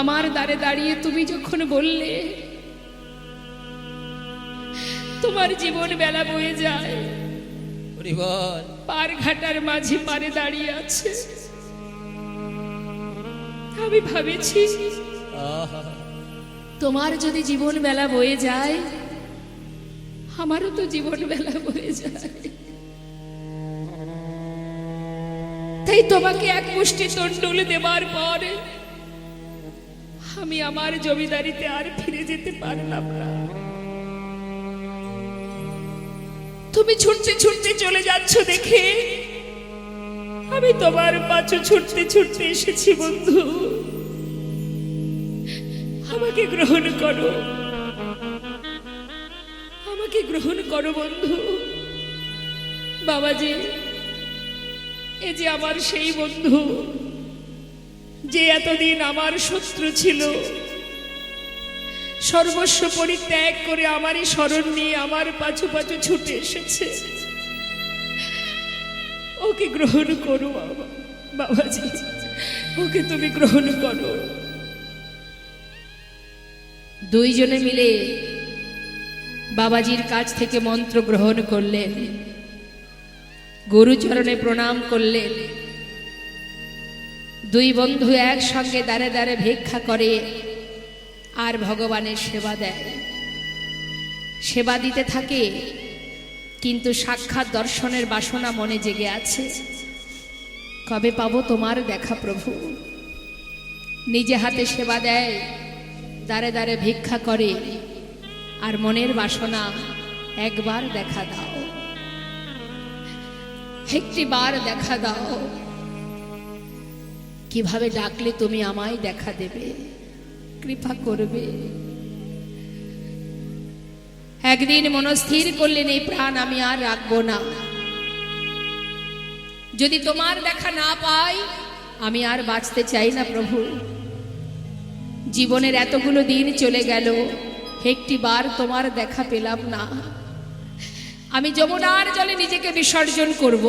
আমার দ্বারে দাঁড়িয়ে তুমি যখন বললে তোমার জীবন বেলা বয়ে যায়, পার ঘাটার মাঝে পারে দাঁড়িয়ে আছে, আমি ভাবেছি তোমার যদি জীবন বেলা বয়ে যায়, আমারও তো জীবন বেলা বয়ে যায়। তাই তোমাকে এক মুষ্টি তন্ডুল দেবার পর আমি আমার জমিদারিতে আর ফিরে যেতে পারলাম না। তুমি ছুটতে ছুটতে চলে যাচ্ছ দেখে আমি তোমার পাছু ছুটতে ছুটতে এসেছি। বন্ধু, আমাকে গ্রহণ করো, আমাকে গ্রহণ করো বন্ধু। বাবাজি, এ যে আমার সেই বন্ধু যে এতদিন আমার শত্রু ছিল, সর্বস্ব পরিত্যাগ করে আমারই শরণ নিয়ে আমার পাছু পাছু ছুটে এসেছে। ওকে গ্রহণ করো বাবা, বাবাজি, ওকে তুমি গ্রহণ করো। দুইজনে মিলে বাবাজির কাছ থেকে মন্ত্র গ্রহণ করলেন, গুরুচরণে প্রণাম করলেন। দুই বন্ধু একসঙ্গে দাঁড়ে দাঁড়ে ভিক্ষা করে আর ভগবানের সেবা দেয়, সেবা দিতে থাকে। কিন্তু সাক্ষাৎ দর্শনের বাসনা মনে জেগে আছে। কবে পাবো তোমার দেখা প্রভু? নিজে হাতে সেবা দেয়, দাঁড়ে দাঁড়ে ভিক্ষা করে আর মনের বাসনা, একবার দেখা দাও, একটি বার দেখা দাও। কিভাবে ডাকলে তুমি আমায় দেখা দেবে, কৃপা করবে? একদিন মনস্থির করলেন এই প্রাণ আমি আর রাখবো না। যদি তোমার দেখা না পাই আমি আর বাঁচতে চাই না প্রভু। জীবনের এতগুলো দিন চলে গেল, একটি বার তোমার দেখা পেলাম না। আমি যমুনার জলে নিজেকে বিসর্জন করব।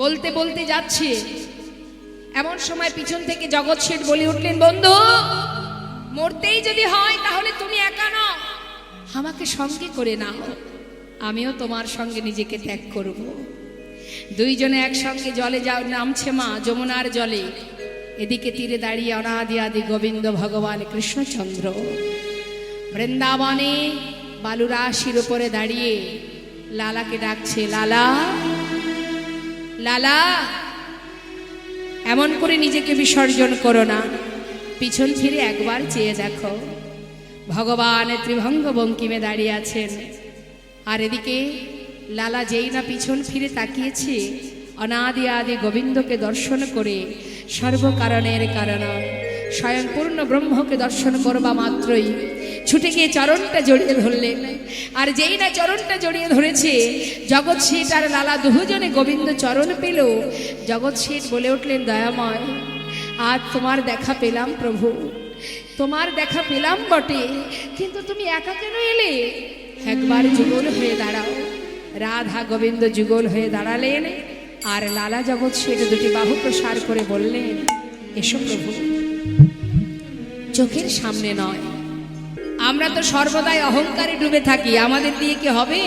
বলতে বলতে যাচ্ছে, এমন সময় পিছন থেকে জগৎ শেঠ বলে উঠলেন, বন্ধু, মরতেই যদি হয় তাহলে তুমি একা নও, আমাকে সঙ্গে করে নাও, আমিও তোমার সঙ্গে নিজেকে ত্যাগ করব। দুইজনে একসঙ্গে জলে যাও নামছে মা, যমুনার জলে। এদিকে তীরে দাঁড়িয়ে অনাদি আদি গোবিন্দ ভগবান কৃষ্ণচন্দ্র বৃন্দাবনে বালুরাশির উপরে দাঁড়িয়ে লালাকে ডাকছে, লালা, লালা। এমন করে নিজেকে বিসর্জন করো না, পিছন ফিরে একবার চেয়ে দেখো, ভগবান ত্রিভঙ্গ বঙ্কিমে দাঁড়িয়ে আছেন। আর এদিকে লালা যেই না পিছন ফিরে তাকিয়েছে, অনাদি আদি গোবিন্দকে দর্শন করে সর্বকারণের কারণ স্বয়ং পূর্ণ ব্রহ্মকে দর্শন করবা মাত্রই ছুটে গিয়ে চরণটা জড়িয়ে ধরলেন। আর যেই না চরণটা জড়িয়ে ধরেছে, জগৎ শেঠ আর লালা দুজনে গোবিন্দ চরণ পেল। জগৎ শেঠ বলে উঠলেন, দয়াময়, আজ তোমার দেখা পেলাম প্রভু, তোমার দেখা পেলাম বটে, কিন্তু তুমি একা কেন এলে? একবার যুগল হয়ে দাঁড়াও। রাধা গোবিন্দ যুগল হয়ে দাঁড়ালেন, আর লালা জগৎ শেঠ দুটি বাহু প্রসার করে বললেন, এসো প্রভু। চোখের সামনে নয়, আমরা তো সর্বদাই অহংকারে ডুবে থাকি, আমাদের দিয়ে কি হবে?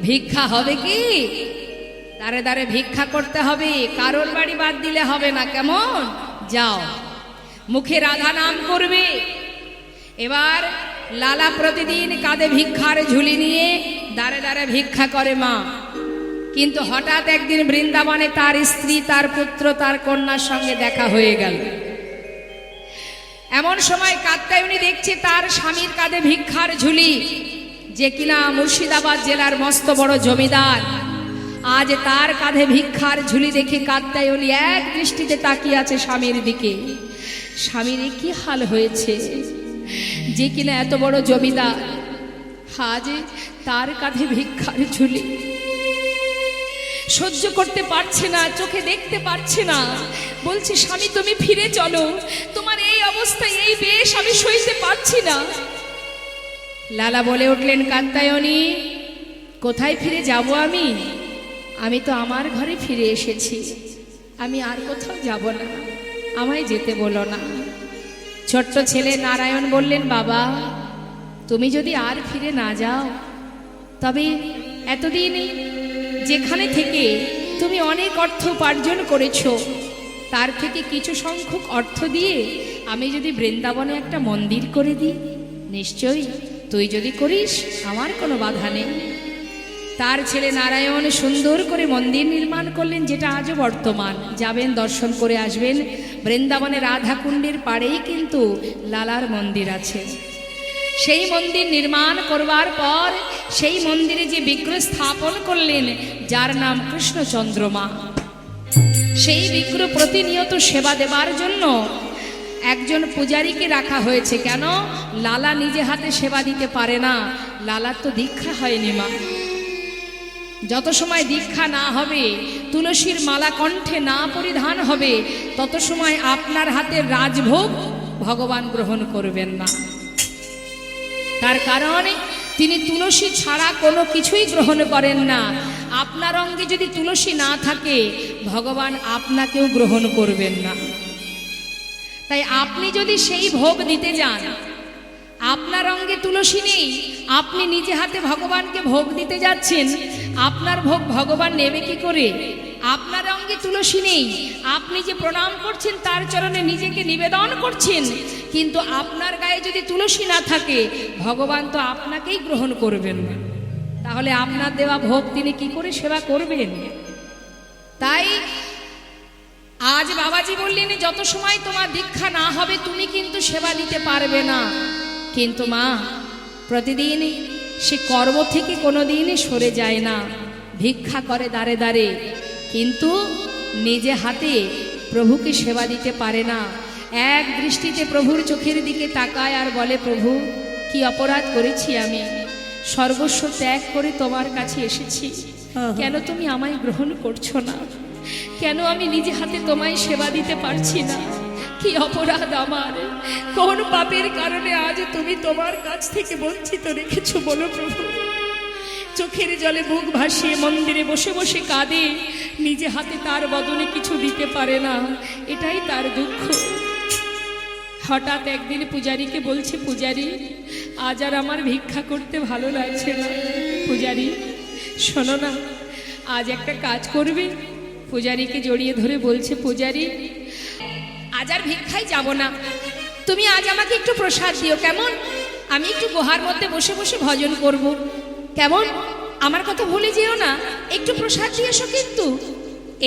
ভিক্ষা হবে কি? দাঁড়ে দাঁড়ে ভিক্ষা করতে হবে, কারোর বাড়ি বাদ দিলে হবে না। কেমন? যাও, মুখে রাধা নাম করবে। এবার লালা প্রতিদিন কাঁধে ভিক্ষার ঝুলি নিয়ে দাঁড়ে দাঁড়ে ভিক্ষা করে মা। কিন্তু হঠাৎ একদিন বৃন্দাবনে তার স্ত্রী, তার পুত্র, তার কন্যার সঙ্গে দেখা হয়ে গেল। এমন সময় কাত্যায়নী দেখছে তার স্বামীর কাঁধে ভিক্ষার ঝুলি, যে কিনা মুর্শিদাবাদ জেলার মস্ত বড় জমিদার। আজ তার কাঁধে ভিক্ষার ঝুলি দেখে কাত্যায়নী এক দৃষ্টিতে তাকিয়ে আছে স্বামীর দিকে। স্বামীর কি হাল হয়েছে, যে কিনা এত বড় জমিদার, আজ তার কাঁধে ভিক্ষার ঝুলি। সহ্য করতে পারছে না, চোখে দেখতে পারছে না, বলছে, স্বামী তুমি ফিরে চলো, তোমার এই অবস্থায় এই বেশ আমি সইতে পারছি না। লালা বলে উঠলেন, কাত্যায়নী, কোথায় ফিরে যাব আমি? আমি তো আমার ঘরে ফিরে এসেছি, আমি আর কোথাও যাব না, আমায় যেতে বলো না। ছোট্ট ছেলে নারায়ণ বললেন, বাবা তুমি যদি আর ফিরে না যাও, তবে এতদিন যেখানে থেকে তুমি অনেক অর্থ উপার্জন করেছো, তার থেকে কিছু সংখ্যক অর্থ দিয়ে আমি যদি বৃন্দাবনে একটা মন্দির করে দিই, নিশ্চয়ই তুই যদি করিস আমার কোনো বাধা নেই। তার ছেলে নারায়ণ সুন্দর করে মন্দির নির্মাণ করলেন, যেটা আজও বর্তমান। যাবেন, দর্শন করে আসবেন। বৃন্দাবনের রাধাকুণ্ডের পাড়েই কিন্তু লালার মন্দির আছে। সেই মন্দির নির্মাণ করবার পর সেই মন্দিরে যে বিগ্রহ স্থাপন করলেন, যার নাম কৃষ্ণচন্দ্রমা, সেই বিগ্রহ প্রতিনিয়ত সেবা দেবার জন্য একজন পূজারীকে রাখা হয়েছে। কেন? লালা নিজে হাতে সেবা দিতে পারে না, লালার তো দীক্ষা হয়নি মা। যত সময় দীক্ষা না হবে, তুলসীর মালা কণ্ঠে না পরিধান হবে, তত সময় আপনার হাতের রাজভোগ ভগবান গ্রহণ করবেন না। তার কারণ তিনি তুলসী ছাড়া কোনো কিছুই গ্রহণ করেন না। আপনার অঙ্গে যদি তুলসী না থাকে, ভগবান আপনাকেও গ্রহণ করবেন না। তাই আপনি যদি সেই ভোগ দিতে যান, আপনার অঙ্গে তুলসী নেই, আপনি নিজে হাতে ভগবানকে ভোগ দিতে যাচ্ছেন, আপনার ভোগ ভগবান নেবে কি করে? আপনার অঙ্গে তুলসী নেই, আপনি যে প্রণাম করছেন তার চরণে নিজেকে নিবেদন করছেন, কিন্তু আপনার গায়ে যদি তুলসী না থাকে, ভগবান তো আপনাকেই গ্রহণ করবেন না। তাহলে আপনার দেওয়া ভোগ তিনি কি করে সেবা করবেন? তাই আজ বাবাজি বললেন, যত সময় তোমার দীক্ষা না হবে তুমি কিন্তু সেবা দিতে পারবে না। কিন্তু মা প্রতিদিন সে কর্ম থেকে কোনোদিনই সরে যায় না, ভিক্ষা করে দাঁড়ে দাঁড়ে, কিন্তু নিজে হাতে প্রভুকে সেবা দিতে পারে না। এক দৃষ্টিতে প্রভুর চোখের দিকে তাকায় আর বলে, প্রভু কি অপরাধ করেছি আমি? সর্বস্ব ত্যাগ করে তোমার কাছে এসেছি, কেন তুমি আমায় গ্রহণ করছো না? কেন আমি নিজে হাতে তোমায় সেবা দিতে পারছি না? কি অপরাধ আমার? কোন পাপের কারণে আজ তুমি তোমার কাছ থেকে বঞ্চিত রেখেছো বলো প্রভু? চোখের জলে বুক ভাসিয়ে মন্দিরে বসে বসে কাঁদে, নিজে হাতে তার বদলে কিছু দিতে পারে না, এটাই তার দুঃখ। হঠাৎ একদিন পূজারীকে বলছে, পূজারী আজ আর আমার ভিক্ষা করতে ভালো লাগছে না, পূজারী শোনো না, আজ একটা কাজ করবে। পূজারীকে জড়িয়ে ধরে বলছে, পূজারী আজ আর ভিক্ষায় যাব না, তুমি আজ আমাকে একটু প্রসাদ দিও, কেমন? আমি একটু গুহার মধ্যে বসে বসে ভজন করব, কেমন? আমার কথা ভুলে যেও না, একটু প্রসাদ দিয়ে এসো কিন্তু।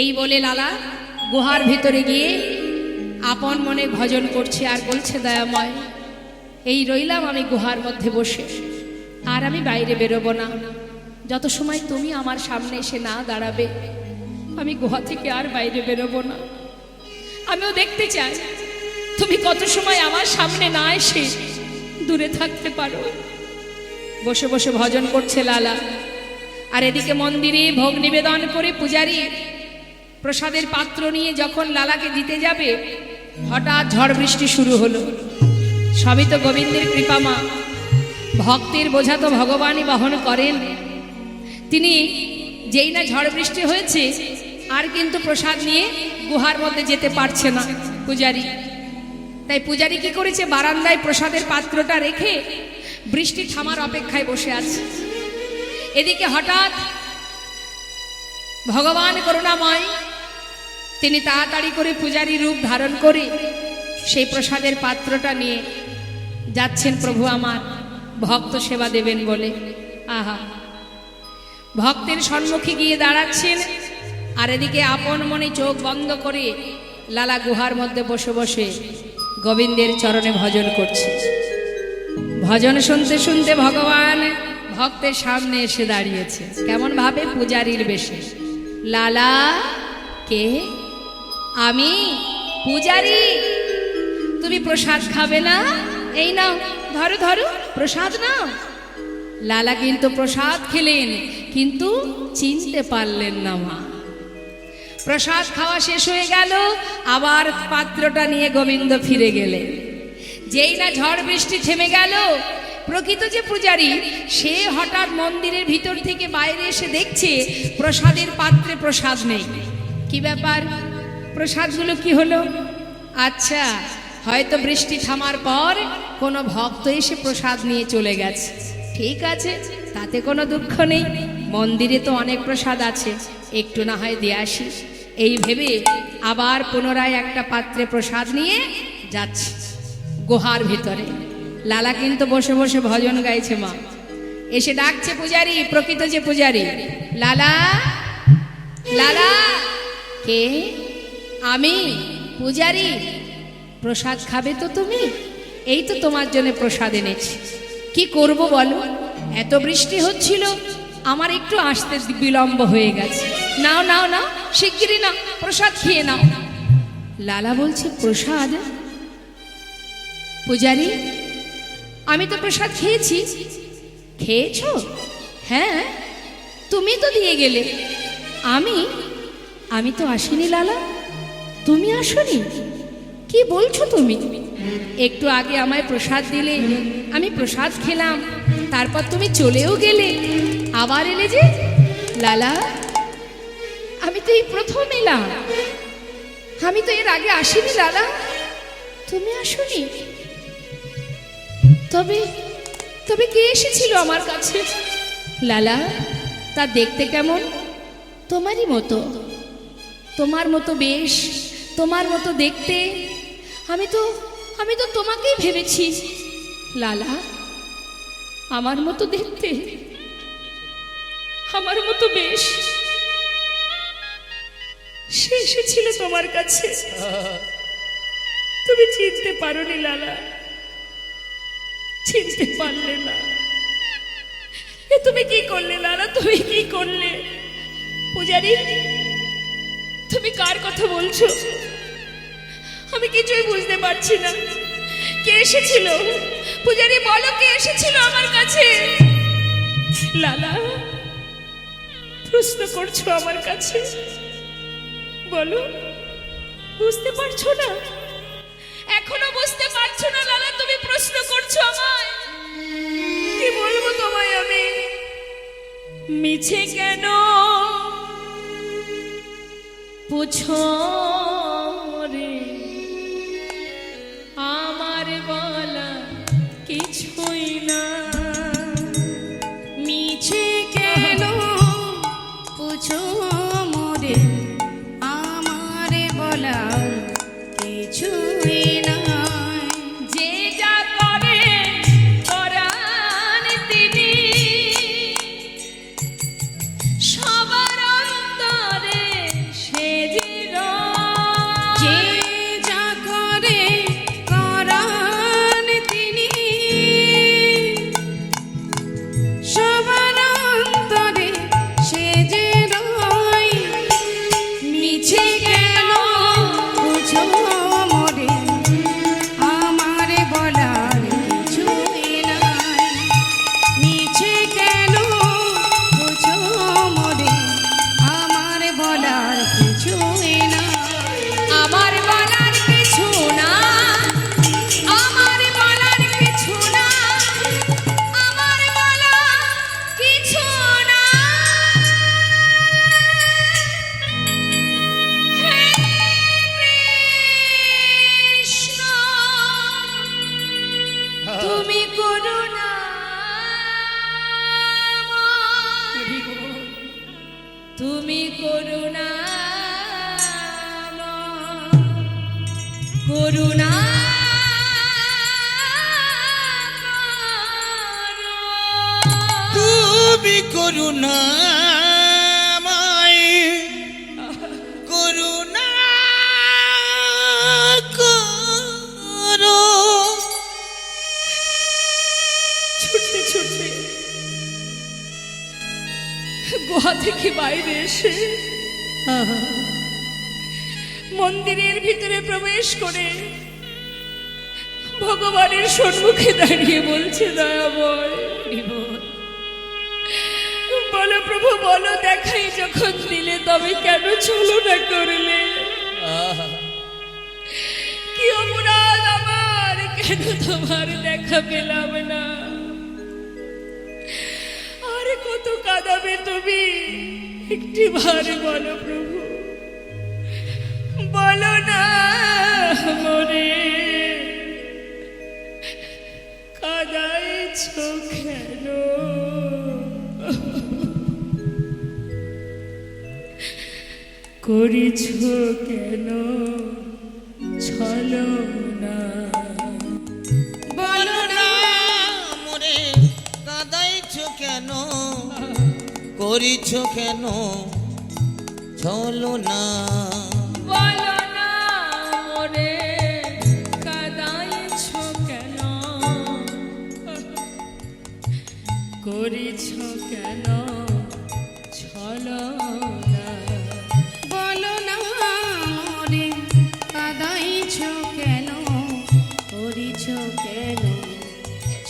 এই বলে লালা গুহার ভিতরে গিয়ে আপন মনে ভজন করছে আর বলছে, দয়াময় এই রইলাম আমি গুহার মধ্যে বসে, আর আমি বাইরে বেরোবো না। যত সময় তুমি আমার সামনে এসে না দাঁড়াবে, আমি গুহা থেকে আর বাইরে বেরোবো না। আমিও দেখতে চাই তুমি কত সময় আমার সামনে না এসে দূরে থাকতে পারো। বসে বসে ভজন করছে লালা, আর এদিকে মন্দিরে ভোগ নিবেদন করে পূজারী প্রসাদের পাত্র নিয়ে যখন লালাকে দিতে যাবে, হঠাৎ ঝড় বৃষ্টি শুরু হলো। সবই তো গোবিন্দের কৃপামা, ভক্তের বোঝা তো ভগবানই বহন করেন। তিনি যেই না ঝড় বৃষ্টি হয়েছে, আর কিন্তু প্রসাদ নিয়ে গুহার মধ্যে যেতে পারছে না পূজারী। তাই পূজারী কি করেছে, বারান্দায় প্রসাদের পাত্রটা রেখে বৃষ্টি থামার অপেক্ষায় বসে আছে। এদিকে হঠাৎ ভগবান করুণাময়, তিনি তাড়াতাড়ি করে পূজারী রূপ ধারণ করে সেই প্রসাদের পাত্রটা নিয়ে যাচ্ছেন প্রভু আমার ভক্ত সেবা দেবেন বলে। আহা, ভক্তের সম্মুখে গিয়ে দাঁড়াচ্ছেন, আর এদিকে আপন মনে চোখ বন্ধ করে লালা গুহার মধ্যে বসে বসে গোবিন্দের চরণে ভজন করছে। ভজন শুনতে শুনতে ভগবান ভক্তের সামনে এসে দাঁড়িয়েছে, কেমন ভাবে? পূজারীর বেশে। লালা কে? আমি পূজারী। তুমি প্রসাদ খাবে না? এই নাও, ধরো ধরো প্রসাদ নাও। লালা কিন্তু প্রসাদ খেলেন, কিন্তু চিনতে পারলেন না মা। প্রসাদ খাওয়া শেষ হয়ে গেল, আবার পাত্রটা নিয়ে গোবিন্দ ফিরে গেলেন। যেই না ঝড় বৃষ্টি থেমে গেল, প্রকৃত যে পূজারী সে হঠাৎ মন্দিরের ভিতর থেকে বাইরে এসে দেখছে প্রসাদের পাত্রে প্রসাদ নেই। কি ব্যাপার? প্রসাদগুলো কি হলো? আচ্ছা, হয়তো বৃষ্টি থামার পর কোনো ভক্ত এসে প্রসাদ নিয়ে চলে গেছে। ঠিক আছে, তাতে কোনো দুঃখ নেই, মন্দিরে তো অনেক প্রসাদ আছে, একটু না হয় দিয়ে আসি। এই ভেবে আবার পুনরায় একটা পাত্রে প্রসাদ নিয়ে যাচ্ছে গুহার ভিতরে। লালা কিন্তু বসে বসে ভজন গাইছে। মা এসে ডাকছে পূজারি, প্রকৃত যে পূজারি, লালা লালা। কে? আমি পূজারি। প্রসাদ খাবে তো তুমি? এই তো তোমার জন্য প্রসাদ এনেছি। কি করব বলো, এত বৃষ্টি হচ্ছিল, আমার একটু আসতে বিলম্ব হয়ে গেছে। নাও নাও নাও, শিগগিরই নাও, প্রসাদ খেয়ে নাও। লালা বলছে প্রসাদ? পূজারি, আমি তো প্রসাদ খেয়েছি। খেয়েছো? হ্যাঁ, তুমি তো দিয়ে গেলে। আমি তো আসিনি লালা। তুমি আসনি? কি বলছো তুমি? একটু আগে আমায় প্রসাদ দিলে, আমি প্রসাদ খেলাম, তারপর তুমি চলেও গেলে, আবার এলে যে। লালা, আমি তো এই প্রথম এলাম, আমি তো এর আগে আসিনি লালা। তুমি আসনি? তবে তবে কে এসেছিল আমার কাছে? লালা, তা দেখতে কেমন? তোমারই মতো, তোমার মতো বেশ, তোমার মতো দেখতে। আমি তো তোমাকেই ভেবেছি লালা। আমার মতো দেখতে, আমার মতো বেশ, সে এসেছিল তোমার কাছে। তুমি চিনতে পারোনি লালা, চিনতে পারলে না। এ তুমি কি করলে লালা, তুমি কি করলে? পূজারি, তুমি কার কথা বলছো? আমি কিছুই বুঝতে পারছি না। কে এসেছিল? পূজারি বলো, কে এসেছিল আমার কাছে? লালা, প্রশ্ন করছো আমার কাছে? বলো, বুঝতে পারছো না? এখনো বুঝতে পারছো না লালা? তুমি প্রশ্ন করছো আমায়। কি বলবো তোমায় আমি? মিছে কেন পুছো রে, আমার বলা কিছুই না। মিছে কেন পুছো মোরে, আমার বলা কিছুই নাই। যে যা করে করান তিনি, সবার অন্তরে সে যে রয়। যে যা করে করান তিনি, সবার অন্তরে সে যে রয়। মিছে কেন বুঝো মোরে, আমার বলার কিছুই নাই। মিছে কেন বুঝো মোরে, আমার বলার কিছুই নাই। আমার বলার কিছু না, আমার বলার কিছু না, আমার বলা কিছু না। হে কৃষ্ণ, তুমি করুণা, তুমি করুণা, করুণা তুমি করুণাময়, করুণা করো। ছুটতে ছুটতে গুহা থেকে বাইরে এসে মন্দিরের ভিতরে প্রবেশ করে ভগবানের সম্মুখে দাঁড়িয়ে বলছে, দয়াময় বলো প্রভু, বলো, দেখাই যখন দিলে তবে কেন ছলনা করলে? কি অপরাধ আমার, কেন তোমার দেখা পেলাম না? আর কত কাঁদাবে তুমি? একটি বার বলো প্রভু, বলো না মরে। আছো কেন? করিছ কেন ছলনা? বলো না মোরে কাঁদাইছ কেন, করিছ কেন ছলো না? বলো না মোরে কাঁদাইছ কেন, করিছ কেন ছলনা? বলো না মোরে কাঁদাইছ কেন, করিছ কেন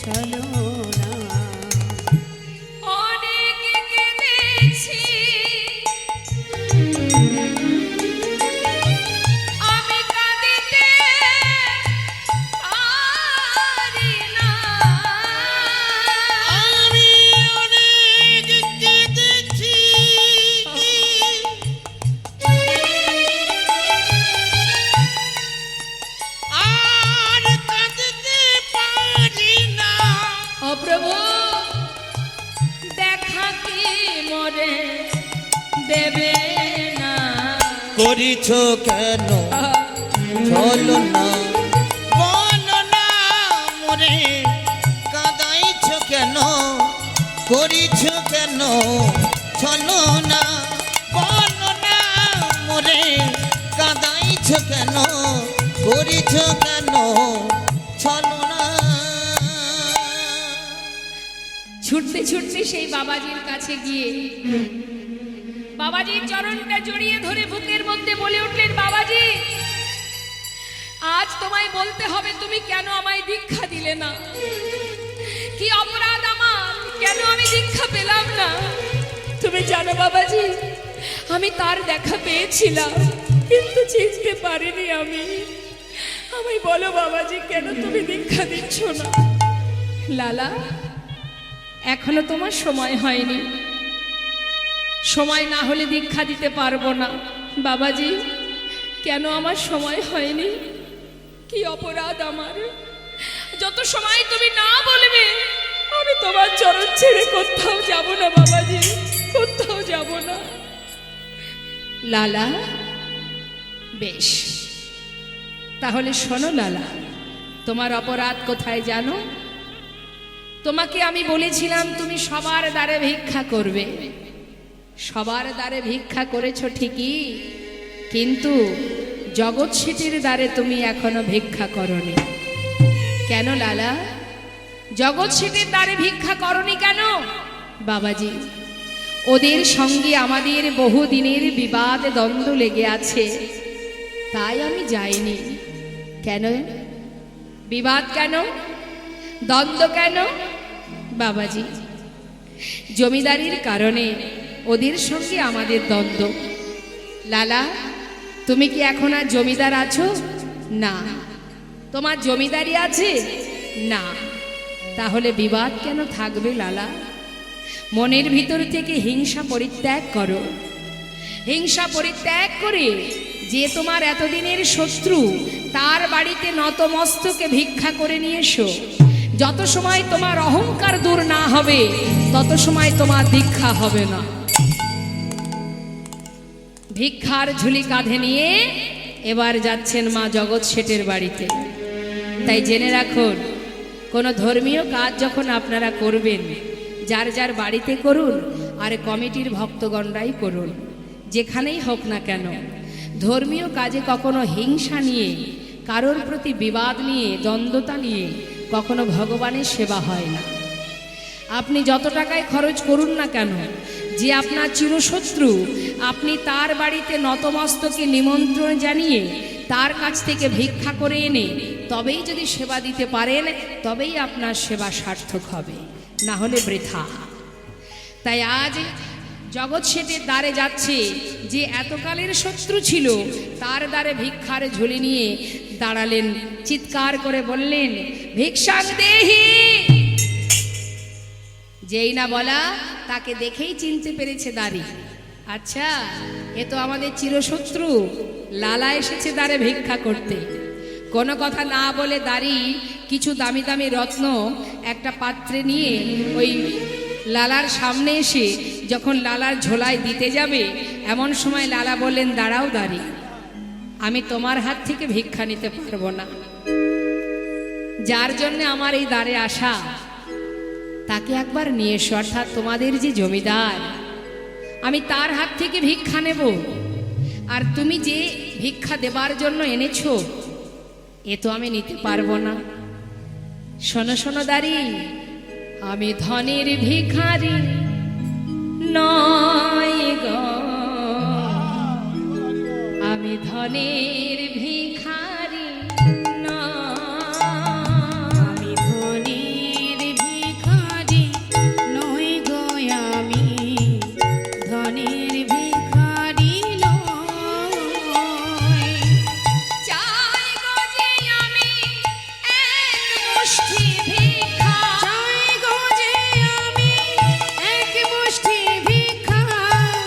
চলো না? অনেক কেঁদেছি আমি, কাঁদিতে পারি না। আমি অনেক কেঁদেছি, আর কাঁদতে পারি না। ও প্রভু, দেখা কি মরে দেবে না? করিছ কেন ছলো না? বলো না মোরে কাঁদাইছ কেন, করিছ কেন ছলো না? বলো না মোরে কাঁদাইছ কেন, করিছ কেন ছলো না? ছুটতে ছুটতে সেই বাবাজির কাছে গিয়ে বাবাজির চরণটা জড়িয়ে ধরে বুকের মধ্যে বলে উঠলেন, বাবাজি, আজ তোমায় বলতে হবে তুমি কেন আমায় দীক্ষা দিলে না? কি অপরাধ আমার, কেন আমি দীক্ষা পেলাম না? তুমি জানো বাবাজি, আমি তার দেখা পেয়েছিলাম কিন্তু চিনতে পারিনি আমি। আমায় বলো বাবাজি, কেন তুমি দীক্ষা দিচ্ছ না? লালা, এখনো তোমার সময় হয়নি, সময় না হলে দীক্ষা দিতে পারবো না। বাবাজি, কেন আমার সময় হয়নি? কি অপরাধ আমার? যত সময় তুমি না বলবে আমি তোমার চরণ ছেড়ে কোথাও যাব না বাবাজি, কোথাও যাব না। লালা, বেশ, তাহলে শোনো লালা, তোমার অপরাধ কোথায় জানো? তোমাকে আমি বলেছিলাম তুমি সবার দ্বারে ভিক্ষা করবে, সবার দ্বারে ভিক্ষা করেছো ঠিকই, কিন্তু জগৎ শেঠের দ্বারে তুমি এখনো ভিক্ষা করনি। কেন লালা, জগৎ শেঠের দ্বারে ভিক্ষা করনি কেন? বাবাজি, ওদের সঙ্গে আমাদের বহুদিনের বিবাদ দ্বন্দ্ব লেগে আছে, তাই আমি যাইনি। কেন বিবাদ, কেন দ্বন্দ্ব, কেন? বাবাজি, জমিদারির কারণে ওদের সঙ্গে আমাদের দ্বন্দ্ব। লালা, তুমি কি এখন আর জমিদার আছো? না। তোমার জমিদারি আছে? না। তাহলে বিবাদ কেন থাকবে লালা? মনের ভিতর থেকে হিংসা পরিত্যাগ করো। হিংসা পরিত্যাগ করে যে তোমার এতদিনের শত্রু তার বাড়িতে নতমস্তকে ভিক্ষা করে নিয়ে এসো। যত সময় তোমার অহংকার দূর না হবে তত সময় তোমার দীক্ষা হবে না। ভিক্ষার ঝুলি কাঁধে নিয়ে এবার যাচ্ছেন মা জগৎ শেঠের বাড়িতে। তাই জেনে রাখুন, কোনো ধর্মীয় কাজ যখন আপনারা করবেন, যার যার বাড়িতে করুন আর কমিটির ভক্তগণরাই করুন, যেখানেই হোক না কেন, ধর্মীয় কাজে কখনো হিংসা নিয়ে, কারোর প্রতি বিবাদ নিয়ে, দ্বন্দ্বতা নিয়ে কখনো ভগবানের সেবা হয় না। আপনি যত টাকায় খরচ করুন না কেন, যে আপনার চিরশত্রু, আপনি তার বাড়িতে নতমস্তকে নিমন্ত্রণ জানিয়ে তার কাছ থেকে ভিক্ষা করে এনে তবেই যদি সেবা দিতে পারেন, তবেই আপনার সেবা সার্থক হবে, না হলে বৃথা। তাই আজ জগৎ শেঠের দ্বারে যাচ্ছে যে এতকালের শত্রু ছিল, তার দ্বারে ভিক্ষার ঝুলি নিয়ে দাঁড়ালেন, চিৎকার করে বললেন, ভিক্ষাং দেহি। যেই না বলা তাকে দেখেই চিনতে পেরেছে দাঁড়ি, আচ্ছা এ তো আমাদের চিরশত্রু লালা এসেছে দ্বারে ভিক্ষা করতে। কোনো কথা না বলে দাঁড়ি কিছু দামি দামি রত্ন একটা পাত্রে নিয়ে ওই লালার সামনে এসে যখন লালার ঝোলায় দিতে যাবে, এমন সময় লালা বললেন, দাঁড়াও দাঁড়ি, আমি তোমার হাত থেকে ভিক্ষা নিতে পারবো না। যার জন্য আমার এই দ্বারে আসা, তাকে একবার নিয়ে এসো, অর্থাৎ তোমাদের যে জমিদার, আমি তার হাত থেকে ভিক্ষা নেব। আর তুমি যে ভিক্ষা দেবার জন্য এনেছো, এ তো আমি নিতে পারবো না। শোনো শোনো দাঁড়ি, আমি ধনের ভিখারি নয় গো, আমি ধনের ভিখারি নয়, আমি ধনের ভিখারি নই গো, আমি ধনের ভিখারি নই। চাই গো যে আমি এক মুষ্টি ভিক্ষা, চাই গো যে আমি এক মুষ্টি ভিক্ষা,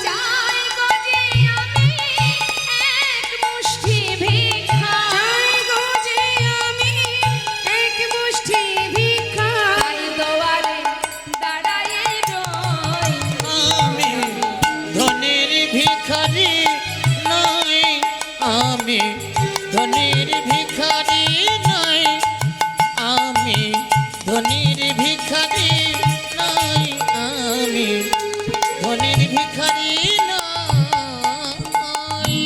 চাই গো যে আমি এক মুষ্টি ভিক্ষা, চাই গো যে আমি এক মুষ্টি ভিক্ষা। তাই দুয়ারে দাঁড়ায়ে রই, আমি ধনের ভিখারি নই, আমি ধনের ভিখারি নই, আমি ধনের ভিখারি নই, আমি ধনের ভিখারি নই।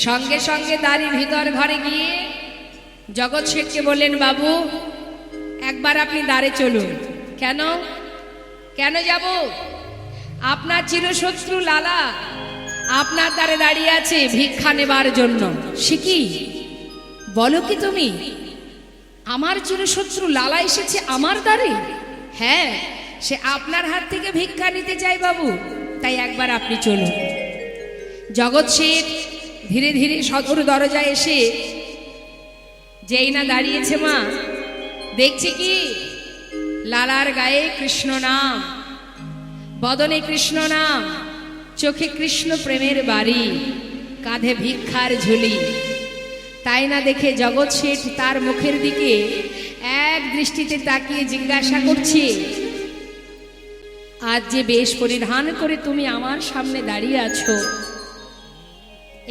সঙ্গে সঙ্গে দাঁড়িয়ে ভিতর ঘরে গিয়ে জগৎ শেঠকে বললেন, বাবু একবার আপনি দাঁড়ে চলুন। কেন কেন যাব? আপনার চিরশত্রু লালা আপনার দ্বারে দাঁড়িয়ে আছে ভিক্ষা নেবার জন্য। সে কি বলো কি তুমি? আমার চিরশত্রু লালা এসেছে আমার দ্বারে? হ্যাঁ, সে আপনার হাত থেকে ভিক্ষা নিতে চাই বাবু, তাই একবার আপনি চলুন। জগৎ শেঠ ধীরে ধীরে সদর দরজায় এসে যেই না দাঁড়িয়েছে, মা দেখছে কি লালার গায়ে কৃষ্ণ নাম, বদনে কৃষ্ণ নাম, চোখে কৃষ্ণ প্রেমের বাড়ি, কাঁধে ভিক্ষার ঝুলি। তাই না দেখে জগৎ শেঠ তার মুখের দিকে এক দৃষ্টিতে তাকিয়ে জিজ্ঞাসা করছে, আজ যে বেশ পরিধান করে তুমি আমার সামনে দাঁড়িয়ে আছো,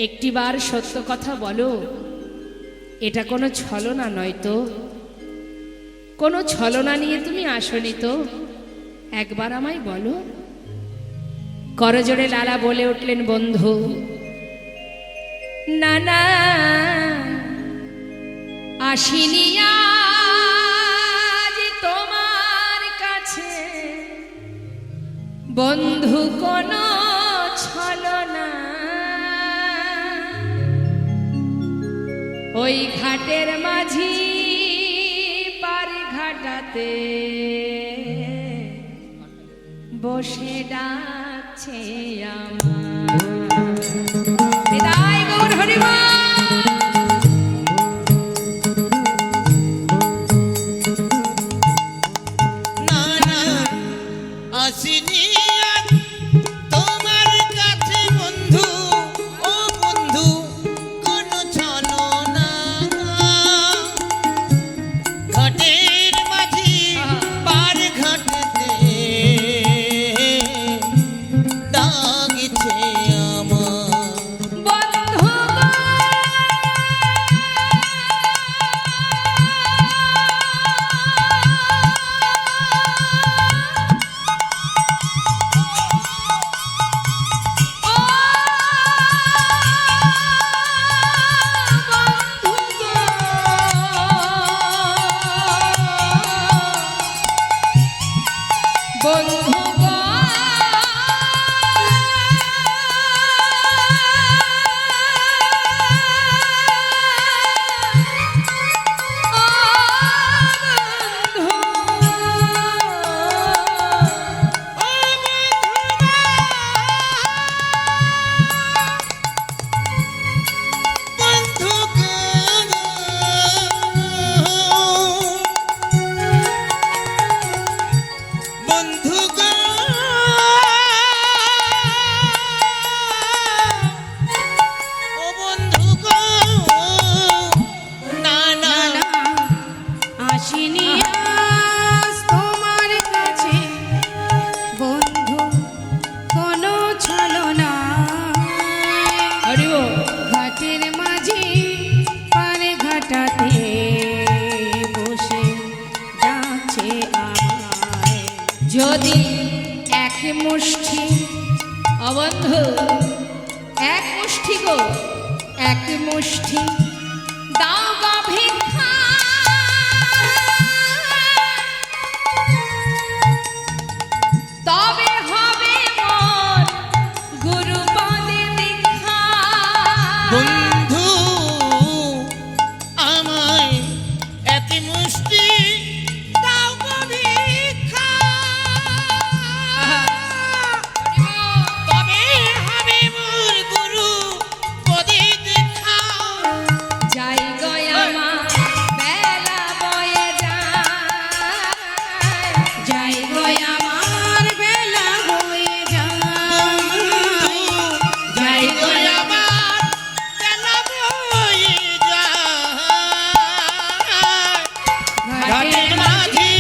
একটিবার সত্য কথা বলো, এটা কোনো ছলনা নয় তো? কোনো ছলনা নিয়ে তুমি আসনি তো? একবার আমায় বলো। করজোড়ে লালা বলে উঠলেন, বন্ধু না না, আসিনি আজ তোমার কাছে বন্ধু কোনো ছলনা, ওই ঘাটের মাঝি পার ঘাটাতে বসে ডাকছে আমার। বিদায় গৌর হরিবল। না না, আসিনি আজ তোমার কাছে বন্ধু, ও বন্ধু কোনো ছলনা, ঘাটের মাঝি পার ঘাটতে ডাকছে আমার। বন্ধু গো মুষ্টি অবন্ধু এক মুষ্টি গো, এক মুষ্টি দাও গো ভিক্ষা তবে হবে মোর গুরু পদে দীক্ষা বন্ধু আমায় এক মুষ্টি দাও গো ভিক্ষা তবে হবে মোর গুরু পদে দেখা। যাই গো আমার বেলা বয়ে যায় যাই গো আমার বেলা বয়ে যায় যাই গো আমার বেলা বয়ে যায়। ঘাটের মাঝি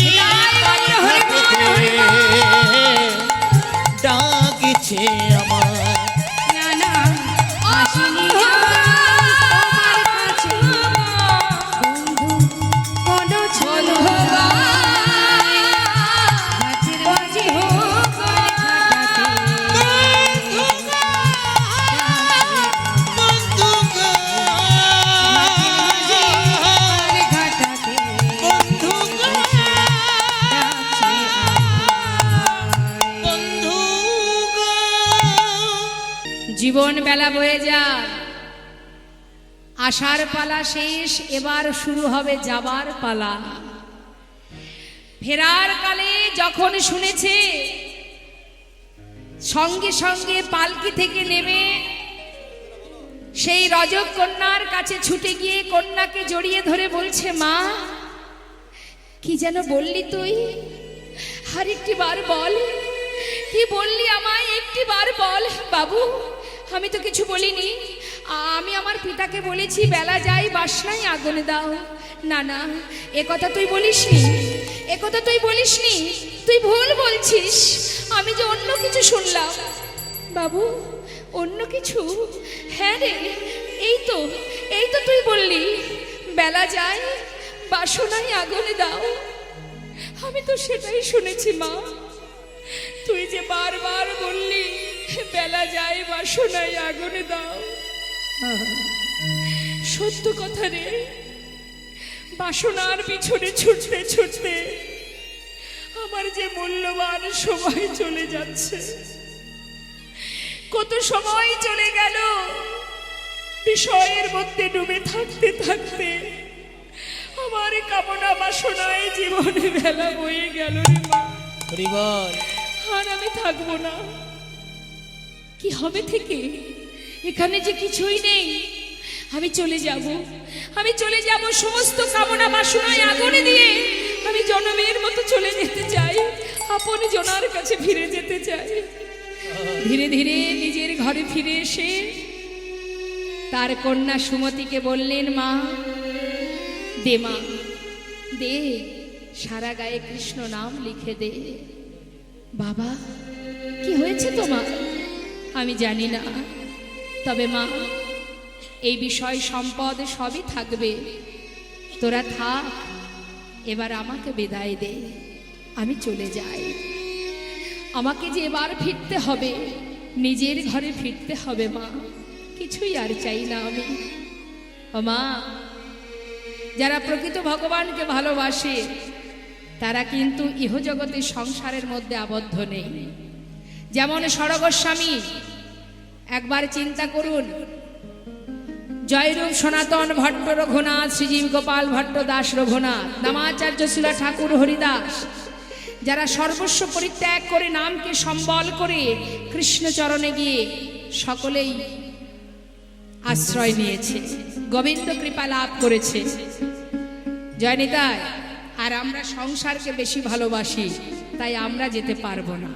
ডাকিছে আমার না না আসিনি তোমার কাছে বন্ধু কোনো ছোট গাছের মাঝে হোক বন্ধু গো, ঘাটাতে বন্ধু গো, বন্ধু গো। জীবন বেলা বয়ে যায়, আসার পালা শেষ, এবার শুরু হবে যাবার পালা। ফেরার কালে যখন শুনেছে সঙ্গে সঙ্গে পালকি থেকে নেমে সেই রজক কন্যার কাছে ছুটে গিয়ে কন্যাকে জড়িয়ে ধরে বলছে, মা কি যেন বললি তুই, আর একটি বার বল, কি বললি আমায় একটি বার বল। বাবু আমি তো কিছু বলিনি, আমি আমার পিতাকে বলেছি বেলা যাই বাসনায় আগুনে দাও। না না, এ কথা তুই বলিসনি, এ কথা তুই বলিসনি, তুই ভুল বলছিস, আমি যে অন্য কিছু শুনলাম। বাবু অন্য কিছু? হ্যাঁ রে, এই তো তুই বললি বেলা যায় বাসনায় আগুনে দাও। আমি তো সেটাই শুনেছি মা, তুই যে বারবার বললি বেলা যায় বাসনায় আগুনে দাও। সত্য কথা রে, বাসনার পিছনে ছুটতে ছুটতে আমার যে মূল্যবান সময় চলে যাচ্ছে, কত সময় চলে গেল বিষয়ের মধ্যে ডুবে থাকতে থাকতে। আমার কামনা বাসনায় জীবনে বেলা বয়ে গেল রে মা। হরি বল। আর আমি থাকবো না, কি হবে থেকে, এখানে যে কিছুই নেই। আমি চলে যাব, আমি চলে যাব, সমস্ত কামনা বাসনায় আগুনে দিয়ে আমি জনমের মতো চলে যেতে চাই, আপন জনার কাছে ফিরে যেতে চাই। ধীরে ধীরে নিজের ঘরে ফিরে এসে তার কন্যা সুমতিকে বললেন, মা দে, মা দে, সারা গায়ে কৃষ্ণ নাম লিখে দে। বাবা কি হয়েছে তোমার? আমি জানি না, তবে মা এই বিষয় সম্পদ সবই থাকবে, তোরা থাক, এবার আমাকে বিদায় দে, আমি চলে যাই। আমাকে যে এবার ফিরতে হবে, নিজের ঘরে ফিরতে হবে মা, কিছুই আর চাই না আমি। ও মা, যারা প্রকৃত ভগবানকে ভালোবাসে তারা কিন্তু ইহজগতের সংসারের মধ্যে আবদ্ধ নেই। যেমন সরগোস্বামী, একবার চিন্তা করুন, জয়রূপ সনাতন ভট্ট রঘুনাথ, শ্রীজীব গোপাল ভট্ট দাস রঘুনাথ, নামাচার্য শিলা ঠাকুর হরিদাস, যারা সর্বস্ব পরিত্যাগ করে নামকে সম্বল করে কৃষ্ণচরণে গিয়ে সকলেই আশ্রয় নিয়েছে, গোবিন্দ কৃপা লাভ করেছে। জয় নিতাই। আর আমরা সংসারকে বেশি ভালোবাসি, তাই আমরা যেতে পারবো না।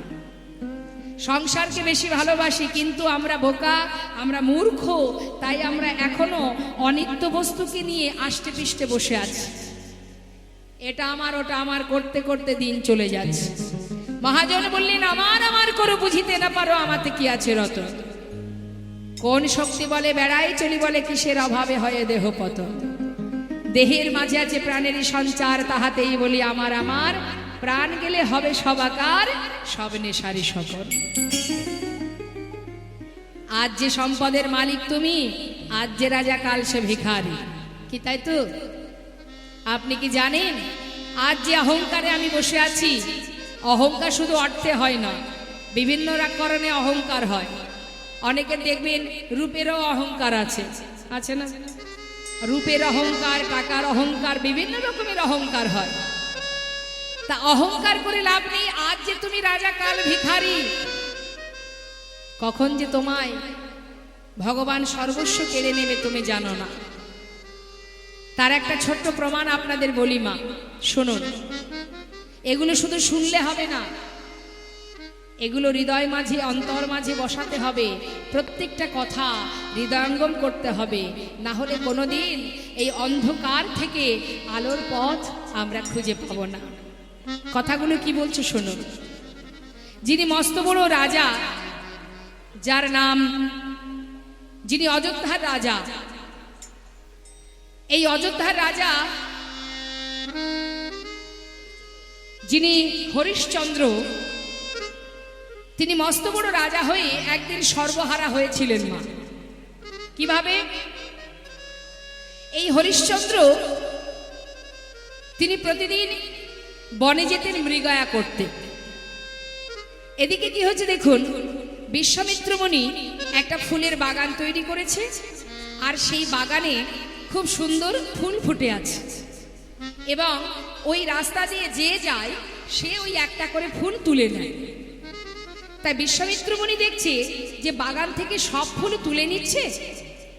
সংসারকে বেশি ভালোবাসি, কিন্তু আমরা বোকা, আমরা মূর্খ, তাই আমরা এখনো অনিত্য বস্তুকে নিয়ে আষ্টে পিষ্টে বসে আছি। এটা আমার, ওটা আমার করতে করতে দিন চলে যাচ্ছে। মহাজন বললেন, আমার আমার করো, বুঝিতে না পারো আমাতে কি আছে রত। কোন শক্তি বলে বেড়াই চলি, বলে কিসের অভাবে হয় দেহ পতন। দেহের মাঝে আছে প্রাণেরই সঞ্চার, তাহাতেই বলি আমার আমার, প্রাণ গেলে হবে সবাকার, সব নেশারি সকল। আজ যে সম্পদের মালিক তুমি, আজ যে রাজা কাল সে ভিখারি, কি তাই তো? আপনি কি জানেন আজ যে অহংকারে আমি বসে আছি, অহংকার শুধু অর্থে হয় না, বিভিন্ন কারণে অহংকার হয়। অনেকে দেখবেন রূপেরও অহংকার আছে, আছে না? রূপের অহংকার, টাকার অহংকার, বিভিন্ন রকমের অহংকার হয়। তা অহংকার করে লাভ নেই। আজ যে তুমি রাজা কাল ভিখারি, কখন যে তোমায় ভগবান সর্বস্ব কেড়ে নেবে তুমি জানো না। তার একটা ছোট্ট প্রমাণ আপনাদের বলি মা, শুনুন। এগুলো শুধু শুনলে হবে না, এগুলো হৃদয় মাঝে, অন্তর মাঝে বসাতে হবে। প্রত্যেকটা কথা হৃদয়ঙ্গম করতে হবে, না হলে কোনোদিন এই অন্ধকার থেকে আলোর পথ আমরা খুঁজে পাব না। কথাগুলো কি বলছে শুনুন। যিনি মস্ত বড় রাজা, যার নাম, যিনি অযোধ্যার রাজা, এই অযোধ্যার রাজা যিনি হরিশ্চন্দ্র, তিনি মস্ত বড় রাজা হয়ে একদিন সর্বহারা হয়েছিলেন মা। কিভাবে? এই হরিশ্চন্দ্র তিনি প্রতিদিন বনে যেতেন মৃগয়া করতে। এদিকে কি হচ্ছে দেখুন, বিশ্বামিত্র মুনি একটা ফুলের বাগান তৈরি করেছে, আর সেই বাগানে খুব সুন্দর ফুল ফুটে আছে, এবং ওই রাস্তা দিয়ে যে যায় সে ওই একটা করে ফুল তুলে নেয়। তাই বিশ্বামিত্র মুনি দেখছে যে বাগান থেকে সব ফুল তুলে নিচ্ছে,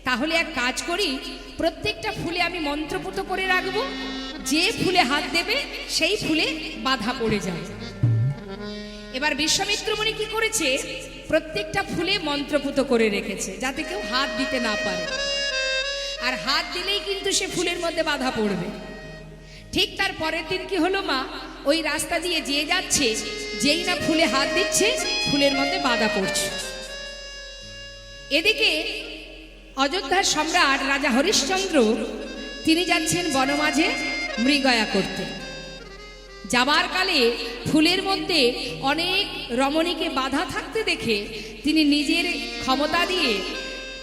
তাহলে এক কাজ করি, প্রত্যেকটা ফুলে আমি মন্ত্রপুত করে রাখবো, যে ফুলে হাত দেবে সেই ফুলে বাধা পড়ে যায়। এবার বিশ্বামিত্র মুনি কি করেছে, প্রত্যেকটা ফুলে মন্ত্রপুত করে রেখেছে যাতে কেউ হাত দিতে না পারে, আর হাত দিলেই কিন্তু সে ফুলের মধ্যে বাধা পড়বে। ঠিক তার পরের দিন কি হলো মা, ওই রাস্তা দিয়ে যে যাচ্ছে, যেই না ফুলে হাত দিচ্ছে ফুলের মধ্যে বাধা পড়ছে। এদিকে অযোধ্যার সম্রাট রাজা হরিশ্চন্দ্র তিনি যাচ্ছেন বনমাঝে মৃগয়া করতে। যাবার কালে ফুলের মধ্যে অনেক রমণীকে বাধা থাকতে দেখে তিনি নিজের ক্ষমতা দিয়ে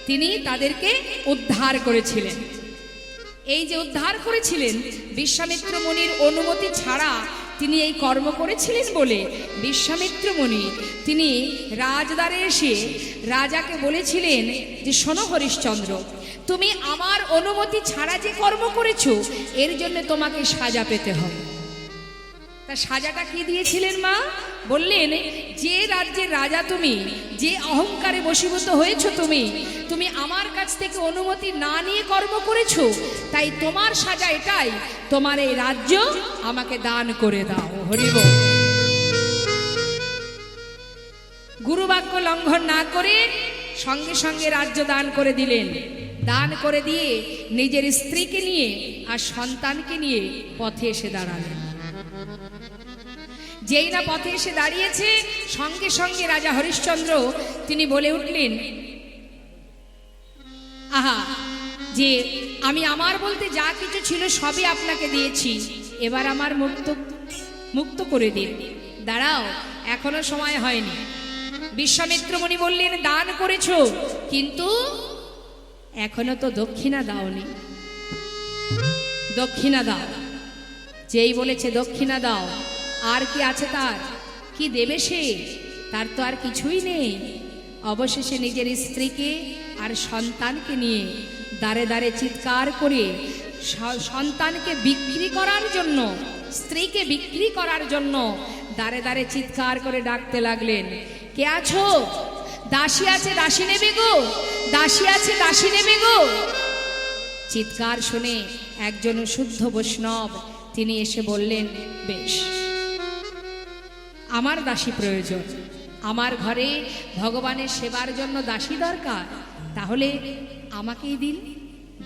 তিনি তাদেরকে উদ্ধার করেছিলেন। এই যে উদ্ধার করেছিলেন, বিশ্বামিত্র মুনির অনুমতি ছাড়া তিনি এই কর্ম করেছিলেন বলে বিশ্বামিত্র মুনি তিনি রাজদ্বারে এসে রাজাকে বলেছিলেন যে শোনো হরিশ্চন্দ্র, তুমি আমার অনুমতি ছাড়া যে কর্ম করেছো এর জন্য তোমাকে সাজা পেতে হবে। তা সাজাটা কি দিয়েছিলেন মা? বললেন, যে রাজ্যের রাজা তুমি, যে অহংকারে বশীভূত হয়েছো তুমি, তুমি আমার কাছ থেকে অনুমতি না নিয়ে কর্ম করেছো, তাই তোমার সাজা এটাই, তোমার এই রাজ্য আমাকে দান করে দাও। হরি বল। গুরুবাক্য লঙ্ঘন না করে সঙ্গে সঙ্গে রাজ্য দান করে দিলেন। দান করে দিয়ে নিজের স্ত্রীকে নিয়ে আর সন্তানকে নিয়ে পথে এসে দাঁড়ালেন। যেই না পথে এসে দাঁড়িয়েছে, সঙ্গে সঙ্গে রাজা হরিশ্চন্দ্র তিনি বলে উঠলেন, আহা, যে আমি আমার বলতে যা কিছু ছিল সবই আপনাকে দিয়েছি, এবার আমার মুক্ত করে দিন। দাঁড়াও, এখনো সময় হয়নি। বিশ্বামিত্র মুনি বললেন, দান করেছো কিন্তু এখনো তো দক্ষিণা দাওনি, দক্ষিণা দাও। যেই বলেছে দক্ষিণা দাও, আর কি আছে তার? কি দেবে সে? তার তো আর কিছুই নেই। অবশেষে নিজের স্ত্রীকে আর সন্তানকে নিয়ে দাঁড়ে দাঁড়ে চিৎকার করে সন্তানকে বিক্রি করার জন্য, স্ত্রীকে বিক্রি করার জন্য দাঁড়ে দাঁড়ে চিৎকার করে ডাকতে লাগলেন, কে আছো? দাসী আছে, দাসী নেবে গো, দাসী আছে, দাসী নেবে গো। চিৎকার শুনে একজন শুদ্ধ বৈষ্ণব তিনি এসে বললেন, বেশ, আমার দাসী প্রয়োজন, আমার ঘরে ভগবানের সেবার জন্য দাসী দরকার, তাহলে আমাকেই দিন।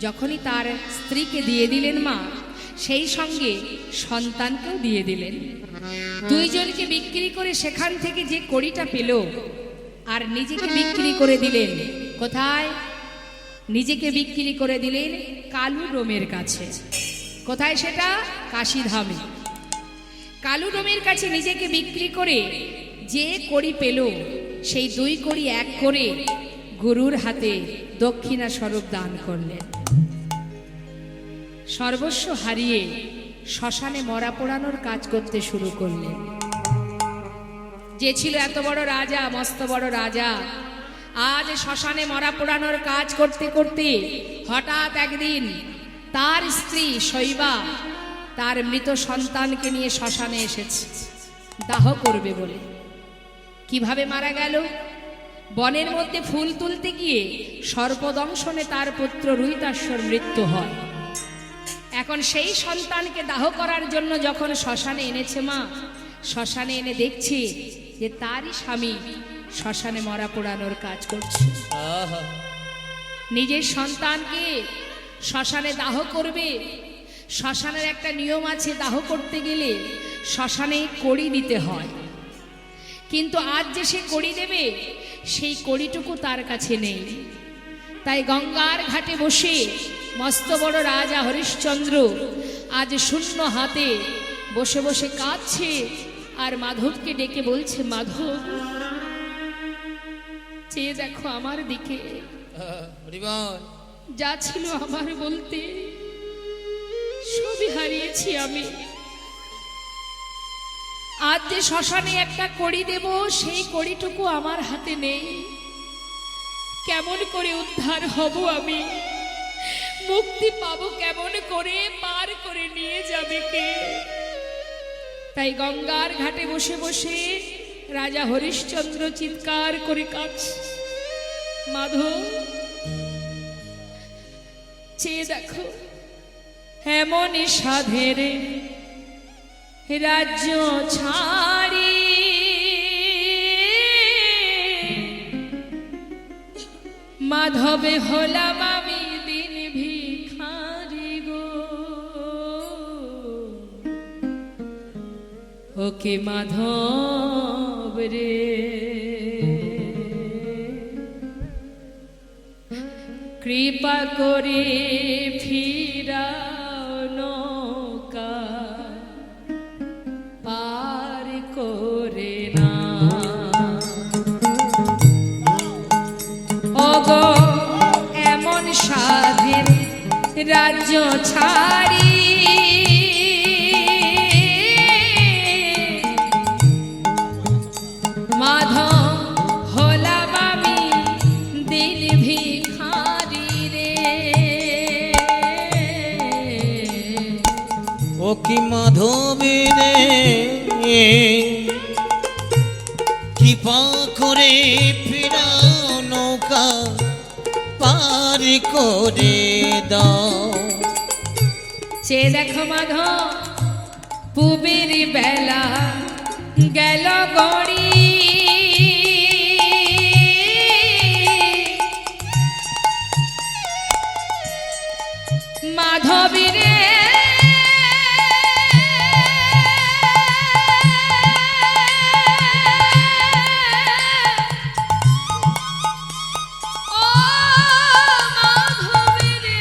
যখনই তার স্ত্রীকে দিয়ে দিলেন মা, সেই সঙ্গে সন্তানকেও দিয়ে দিলেন। দুইজনকে বিক্রি করে সেখান থেকে যে কড়িটা পেল, আর নিজেকে বিক্রি করে দিলেন কোথায়? নিজেকে বিক্রি করে দিলেন কালু ডোমের কাছে। কোথায় সেটা? কাশীধামে। কালুরমের কাছে নিজেকে বিক্রি করে যে কড়ি পেল সেই 2 কড়ি 1 করে গুরুর হাতে দক্ষিণা স্বরূপ দান করলেন। সর্বস্ব হারিয়ে শ্মশানে মরা পোড়ানোর কাজ করতে শুরু করলেন। যে ছিল এত বড় রাজা, মস্ত বড় রাজা, আজ শ্মশানে মরা পোড়ানোর কাজ করতে করতে হঠাৎ একদিন তার স্ত্রী শৈবা তার মৃত সন্তানকে নিয়ে শ্মশানে এসেছে দাহ করবে বলে। কিভাবে মারা গেল? বনের মধ্যে ফুল তুলতে গিয়ে সর্পদংশনে তার পুত্র রুহিতাশ্বর মৃত্যু হয়। এখন সেই সন্তানকে দাহ করার জন্য যখন শ্মশানে এনেছে মা, শ্মশানে এনে দেখছে যে তারই স্বামী শ্মশানে মরা পোড়ানোর কাজ করছে। নিজের সন্তানকে শ্মশানে দাহ করবে। শ্মশানের একটা নিয়ম আছে, দাহ করতে গেলে শ্মশানে কড়ি দিতে হয়। কিন্তু আজ যে সে কড়ি দেবে সেই কড়িটুকু তার কাছে নেই। তাই গঙ্গার ঘাটে বসে মস্ত বড় রাজা হরিশ্চন্দ্র আজ শূন্য হাতে বসে বসে কাঁদছে আর মাধবকে ডেকে বলছে, মাধব চেয়ে দেখো আমার দিকে, যা ছিল আমার বলতে সবই হারিয়েছি আমি। আজ যে শ্মশানে একটা কড়ি দেব সেই কড়িটুকু আমার হাতে নেই। কেমন করে উদ্ধার হব আমি? মুক্তি পাবো কেমন করে? পার করে নিয়ে যাবে কে? তাই গঙ্গার ঘাটে বসে বসে রাজা হরিশ্চন্দ্র চিৎকার করে কাঁদছে, মাধব চেয়ে দেখো এমন সাধের রাজ্য ছাড়ি মাধবে হলাম আমি দিন ভিখারি গো। ওকে মাধব রে, কৃপা করে ফিরাও নৌকা পার করে না। ওগো এমন সাধের রাজ্য ছাড়ি মাধব হলাম আমি দিন ভিখারি রে। ও কি মাধবী রে, কৃপা করে ফিরাও নৌকা পার করে দাও। চেয়ে দেখো মাধব পুবের বেলা গেল গড়ি মাধবী রে, ও মাধবী রে,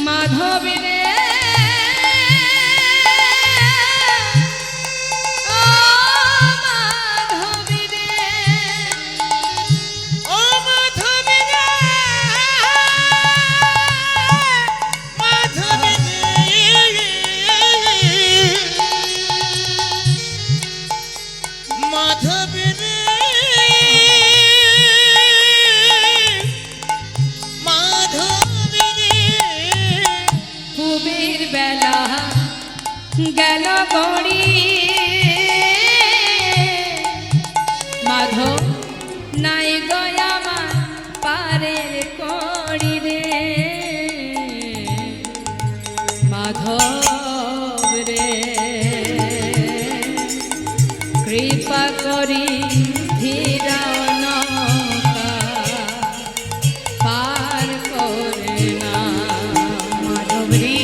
মাধবী রে, ও মাধবী রে, ও মাধবী রে, মাধবী রে, মাধবী রে, মাধবী রে। পুবের বেলা গেল গড়ি মাধব নাই গয়ামা পারের কড়ি রে। মাধব রে, কৃপা করি ফিরাও নৌকা পার করে না। মাধব রে,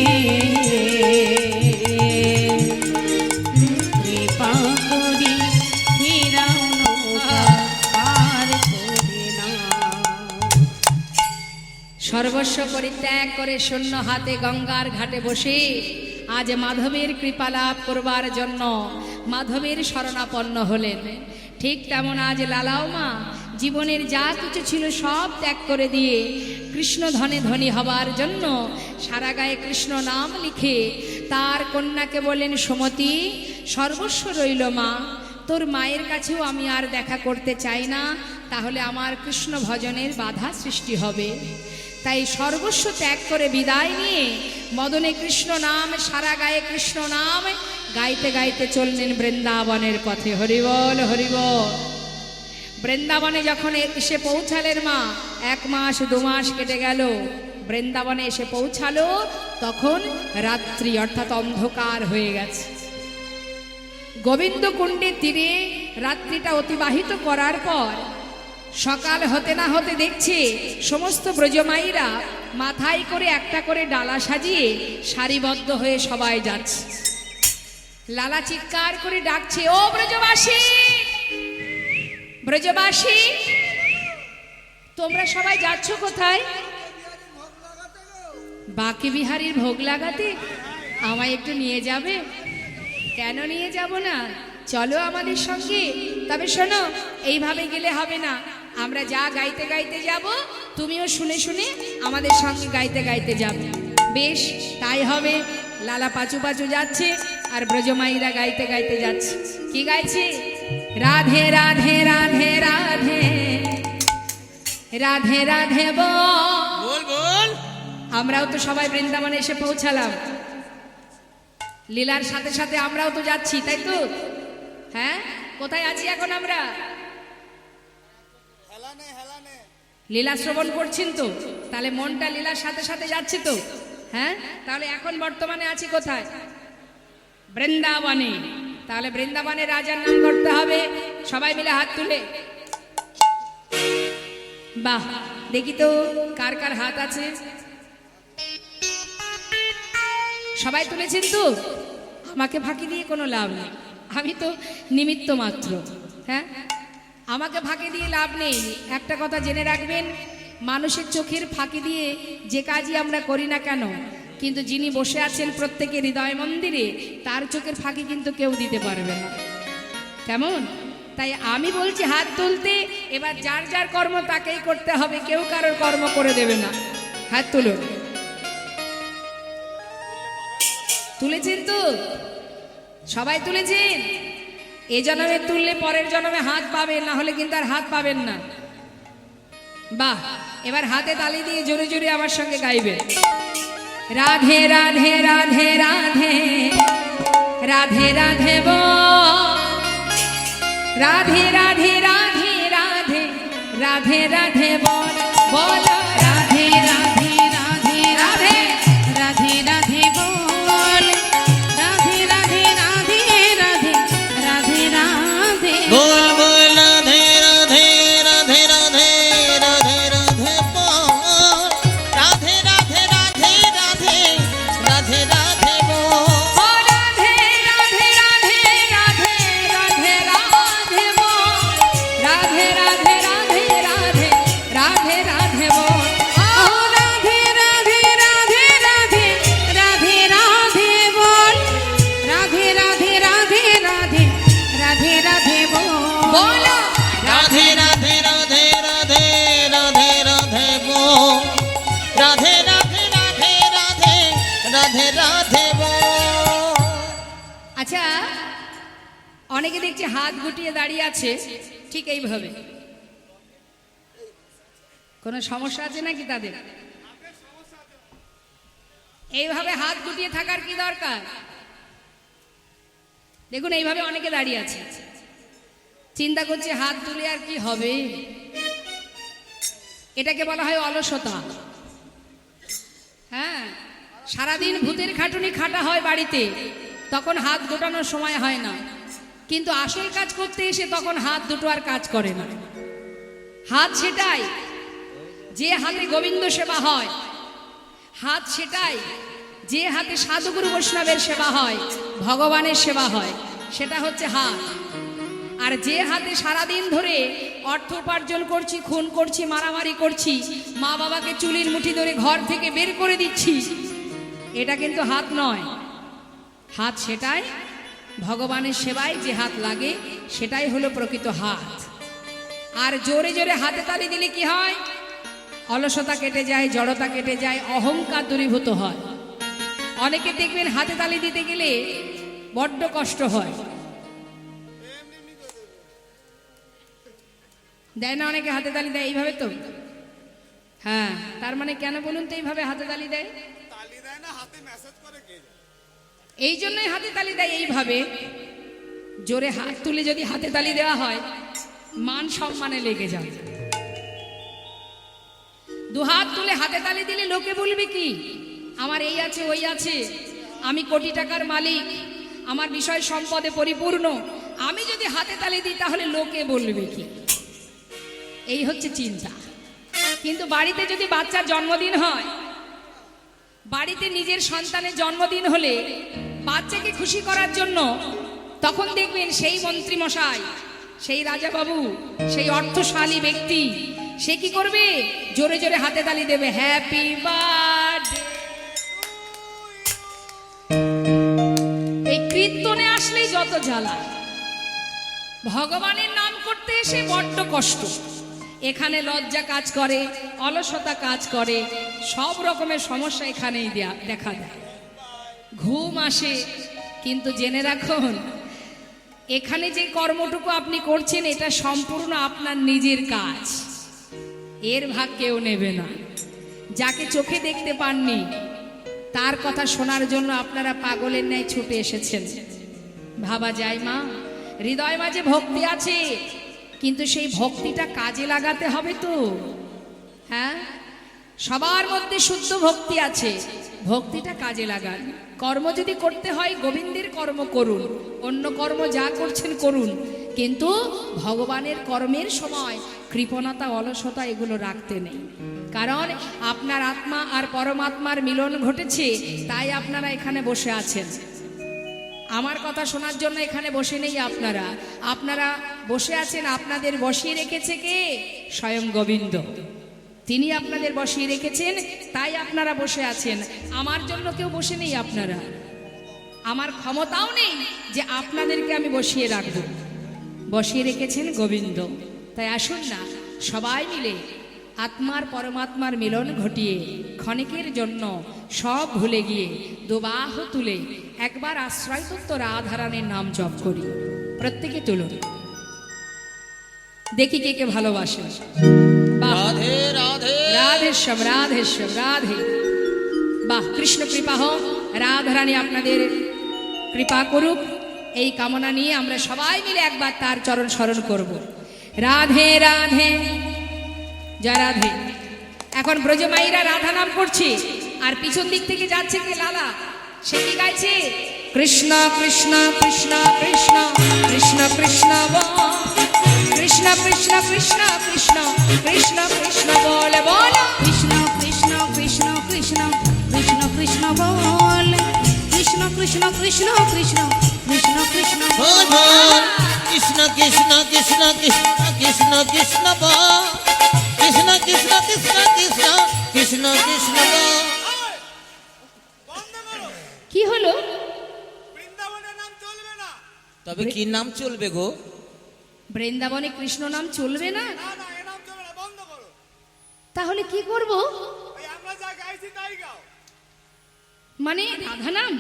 কৃপা করি ফিরাও নৌকা পার করে না। সর্বস্ব পরিত্যাগ করে শূন্য হাতে গঙ্গার ঘাটে বসে আজ মাধবের কৃপা লাভ করবার জন্য মাধবের শরণাপন্ন হলেন। ঠিক তেমন আজ লালাও মা জীবনের যা কিছু ছিল সব ত্যাগ করে দিয়ে কৃষ্ণ ধনে ধনী হবার জন্য সারা গায়ে কৃষ্ণ নাম লিখে তার কন্যাকে বলেন, সুমতি সর্বস্ব রইল মা, তোর মায়ের কাছেও আমি আর দেখা করতে চাই না, তাহলে আমার কৃষ্ণ ভজনের বাধা সৃষ্টি হবে। তাই সর্বস্ব ত্যাগ করে বিদায় নিয়ে মদনে কৃষ্ণ নাম, সারা গায়ে কৃষ্ণ নাম গাইতে গাইতে চললেন বৃন্দাবনের পথে। হরিবল হরিবল। বৃন্দাবনে যখন এসে পৌঁছালেন মা, 1 মাস 2 মাস কেটে গেল। বৃন্দাবনে এসে পৌঁছালো তখন রাত্রি অর্থাৎ অন্ধকার হয়ে গেছে। গোবিন্দ কুণ্ডের তীরে রাত্রিটা অতিবাহিত করার পর সকাল হতে না হতে দেখছে সমস্ত ব্রজমাইরা মাথায় করে একটা করে ডালা সাজিয়ে সারিবদ্ধ হয়ে সবাই যাচ্ছে। লালা চিৎকার করে ডাকছে, ও ব্রজবাসী, ব্রজবাসী তোমরা সবাই যাচ্ছ কোথায়? বাকি বিহারীর ভোগ লাগাতে। আমায় একটু নিয়ে যাবে? কেন নিয়ে যাব না, চলো আমাদের সঙ্গে। তবে শোনো, এইভাবে গেলে হবে না, আমরা যা গাইতে গাইতে যাব তুমিও শুনে শুনে আমাদের সঙ্গে গাইতে গাইতে যাবে। বেশ তাই হবে। লালা পাচু পাচু যাচ্ছে আর ব্রজমাইরা গাইতে গাইতে যাচ্ছে। কি গাইছে? রাধে রাধে রাধে রাধে রাধে রাধে বল বল। আমরাও তো সবাই বৃন্দাবনে এসে পৌঁছালাম। লীলার সাথে সাথে আমরাও তো যাচ্ছি, তাই তো? হ্যাঁ, কোথায় আছি এখন আমরা? লীলা শ্রবণ করছেন তো, তাহলে মনটা লীলার সাথে সাথে যাচ্ছে তো। হ্যাঁ, তাহলে এখন বর্তমানে আছি কোথায়? বৃন্দাবনে। তাহলে বৃন্দাবনে রাজার নাম করতে হবে। সবাই মিলে হাত তুলে। বাহ, দেখি তো কার কার হাত আছে। সবাই তুলেছেন তো? আমাকে ফাঁকি দিয়ে কোনো লাভ নেই, আমি তো নিমিত্ত মাত্র। হ্যাঁ, আমাকে ফাঁকি দিয়ে লাভ নেই। একটা কথা জেনে রাখবেন, মানুষের চোখের ফাঁকি দিয়ে যে কাজই আমরা করি না কেন, কিন্তু যিনি বসে আছেন প্রত্যেকের হৃদয় মন্দিরে, তার চোখের ফাঁকি কিন্তু কেউ দিতে পারবে না। কেমন? তাই আমি বলছি হাত তুলতে। এবার যার যার কর্ম তাকেই করতে হবে, কেউ কারোর কর্ম করে দেবে না। হাত তুলুন। তুলেছেন তো? সবাই তুলেছেন? এ জন্মে তুললে পরের জন্মে হাত পাবেন, না হলে কিন্তু আর হাত পাবেন না। বাহ, এবার হাতে তালি দিয়ে জোরে জোরে আমার সঙ্গে গাইবেন। রাধে রাধে রাধে রাধে রাধে রাধে রাধে রাধে রাধে রাধে রাধে রাধে বল বল রাধে রাধে রাধে রাধে রাধে রাধে বল রাধে রাধে রাধে রাধে রাধে রাধে বল বল রাধে রাধে রাধে রাধে রাধে রাধে বল রাধে রাধে রাধে রাধে রাধে রাধে বল রাধে রাধে রাধে রাধে রাধে রাধে বল রাধে রাধে রাধে রাধে রাধে রাধে বল রাধে রাধে রাধে রাধে রাধে রাধে বল রাধে রাধে রাধে রাধে রাধে রাধে বল রাধে রাধে রাধে রাধে রাধে রাধে বল রাধে রাধে রাধে রাধে রাধে রাধে বল। আচ্ছা, অনেকে দেখছি হাত গুটিয়ে দাঁড়িয়ে আছে ঠিক এইভাবে। কোনো সমস্যা আছে নাকি তাদের? এইভাবে হাত গুটিয়ে থাকার কি দরকার? দেখুন এইভাবে অনেকে দাঁড়িয়ে আছে, চিন্তা করছে হাত তুলে আর কি হবে। এটাকে বলা হয় অলসতা। হ্যাঁ, সারাদিন ভূতের খাটুনি খাটা হয় বাড়িতে, তখন হাত গোটানোর সময় হয় না, কিন্তু আসল কাজ করতে এসে তখন হাত দুটো আর কাজ করে না। হাত সেটাই যে হাতে গোবিন্দ সেবা হয়, হাত সেটাই যে হাতে সাধুগুরু বৈষ্ণবের সেবা হয়, ভগবানের সেবা হয়, সেটা হচ্ছে হাত। আর যে হাতে সারাদিন ধরে অর্থ উপার্জন করছি, খুন করছি, মারামারি করছি, মা বাবাকে চুলির মুঠি ধরে ঘর থেকে বের করে দিচ্ছি, এটা কিন্তু হাত নয়। হাত সেটাই, ভগবানের সেবায় যে হাত লাগে সেটাই হলো প্রকৃত হাত। আর জোরে জোরে হাতে তালি দিলে কি হয়? অলসতা কেটে যায়, জড়তা কেটে যায়, অহংকার দূরীভূত হয়। অনেকে দেখবেন হাতে তালি দিতে গেলে বড্ড কষ্ট হয়, দেয় না অনেকে হাতে তালি দেয় এইভাবে তো। হ্যাঁ, তার মানে কেন বলুন তো এইভাবে হাতে তালি দেয়? এই জন্যই হাতে তালি দেয় এইভাবে। জোরে হাত তুলে যদি হাতে তালি দেওয়া হয়, মান সম্মানে লেগে যাবে। দু হাত তুলে হাতে তালি দিলে লোকে বলবে কি? আমার এই আছে, ওই আছে, আমি কোটি টাকার মালিক, আমার বিষয় সম্পদে পরিপূর্ণ। আমি যদি হাতে তালি দিই তাহলে লোকে বলবে কি? এই হচ্ছে চিন্তা। কিন্তু বাড়িতে যদি বাচ্চার জন্মদিন হয়, বাড়িতে নিজের সন্তানের জন্মদিন হলে বাচ্চাকে খুশি করার জন্য তখন দেখবেন সেই মন্ত্রী মশাই, সেই রাজা বাবু, সেই অর্থশালী ব্যক্তি, সে কি করবে? জোরে জোরে হাতে তালি দেবে, হ্যাপি বার্থডে। এই কীর্তনে আসলেই যত জ্বালা, ভগবানের নাম করতে এসে বড্ড কষ্ট। এখানে লজ্জা কাজ করে, অলসতা কাজ করে, সব রকমের সমস্যা এখানেই দেখা দেয়। ঘুম আসে। কিন্তু জেনে রাখুন, এখানে যে কর্মটুকু আপনি করছেন এটা সম্পূর্ণ আপনার নিজের কাজ, এর ভাগ কেউ নেবে না। যাকে চোখে দেখতে পাননি তার কথা শোনার জন্য আপনারা পাগলের ন্যায় ছুটে এসেছেন। ভাবা যায় মা, হৃদয় মাঝে ভক্তি আছে, কিন্তু সেই ভক্তিটা কাজে লাগাতে হবে তো। হ্যাঁ, সবার মধ্যে শুদ্ধ ভক্তি আছে, ভক্তিটা কাজে লাগান। কর্ম যদি করতে হয় গোবিন্দের কর্ম করুন, অন্য কর্ম যা করছেন করুন, কিন্তু ভগবানের কর্মের সময় কৃপণতা, অলসতা এগুলো রাখতে নেই। কারণ আপনার আত্মা আর পরমাত্মার মিলন ঘটেছে, তাই আপনারা এখানে বসে আছেন। আমার কথা শোনার জন্য এখানে বসে নেই আপনারা, আপনারা বসে আছেন। আপনাদের বসিয়ে রেখেছে কে? স্বয়ং গোবিন্দ। তিনি আপনাদের বসিয়ে রেখেছেন, তাই আপনারা বসে আছেন। আমার জন্য কেউ বসে নেই আপনারা, আমার ক্ষমতাও নেই যে আপনাদেরকে আমি বসিয়ে রাখব। বসিয়ে রেখেছেন গোবিন্দ। তাই আসুন না সবাই মিলে আত্মার পরমাত্মার মিলন ঘটিয়ে ক্ষণিকের জন্য সব ভুলে গিয়ে দুবাহ তুলে একবার আশ্রয়তত্ত্ব রাধারানীর নাম জপ করি। প্রত্যেকে তুলুন, দেখি কে কে ভালোবাসেন। রাধে রাধে রাধেশ্বর রাধেশ্বর রাধে। বাহ, কৃষ্ণ কৃপা হোক, রাধারানী আপনাদের কৃপা করুক, এই কামনা নিয়ে আমরা সবাই মিলে একবার তার চরণ স্মরণ করব। রাধে রাধে, জয় রাধে। এখন ব্রজমাইরা রাধা নাম করছে, আর পিছন দিক থেকে যাচ্ছে কে? লালা। সে কি গাইছে? কৃষ্ণ কৃষ্ণ কৃষ্ণ কৃষ্ণ কৃষ্ণ কৃষ্ণ বল, কৃষ্ণ কৃষ্ণ কৃষ্ণ কৃষ্ণ কৃষ্ণ কৃষ্ণ বল বল, কৃষ্ণ কৃষ্ণ কৃষ্ণ কৃষ্ণ কৃষ্ণ কৃষ্ণ বল, কৃষ্ণ কৃষ্ণ কৃষ্ণ কৃষ্ণ কৃষ্ণ কৃষ্ণ বল বল, কৃষ্ণ কৃষ্ণ কৃষ্ণ কৃষ্ণ কৃষ্ণ কৃষ্ণ বল, কৃষ্ণ কৃষ্ণ কৃষ্ণ কৃষ্ণ কৃষ্ণ কৃষ্ণ বল। কি হলো? তবে কি নাম চলবে গো? বৃন্দাবনে কৃষ্ণ নাম চলবে না? তাহলে কি করব? মানে রাধা নাম?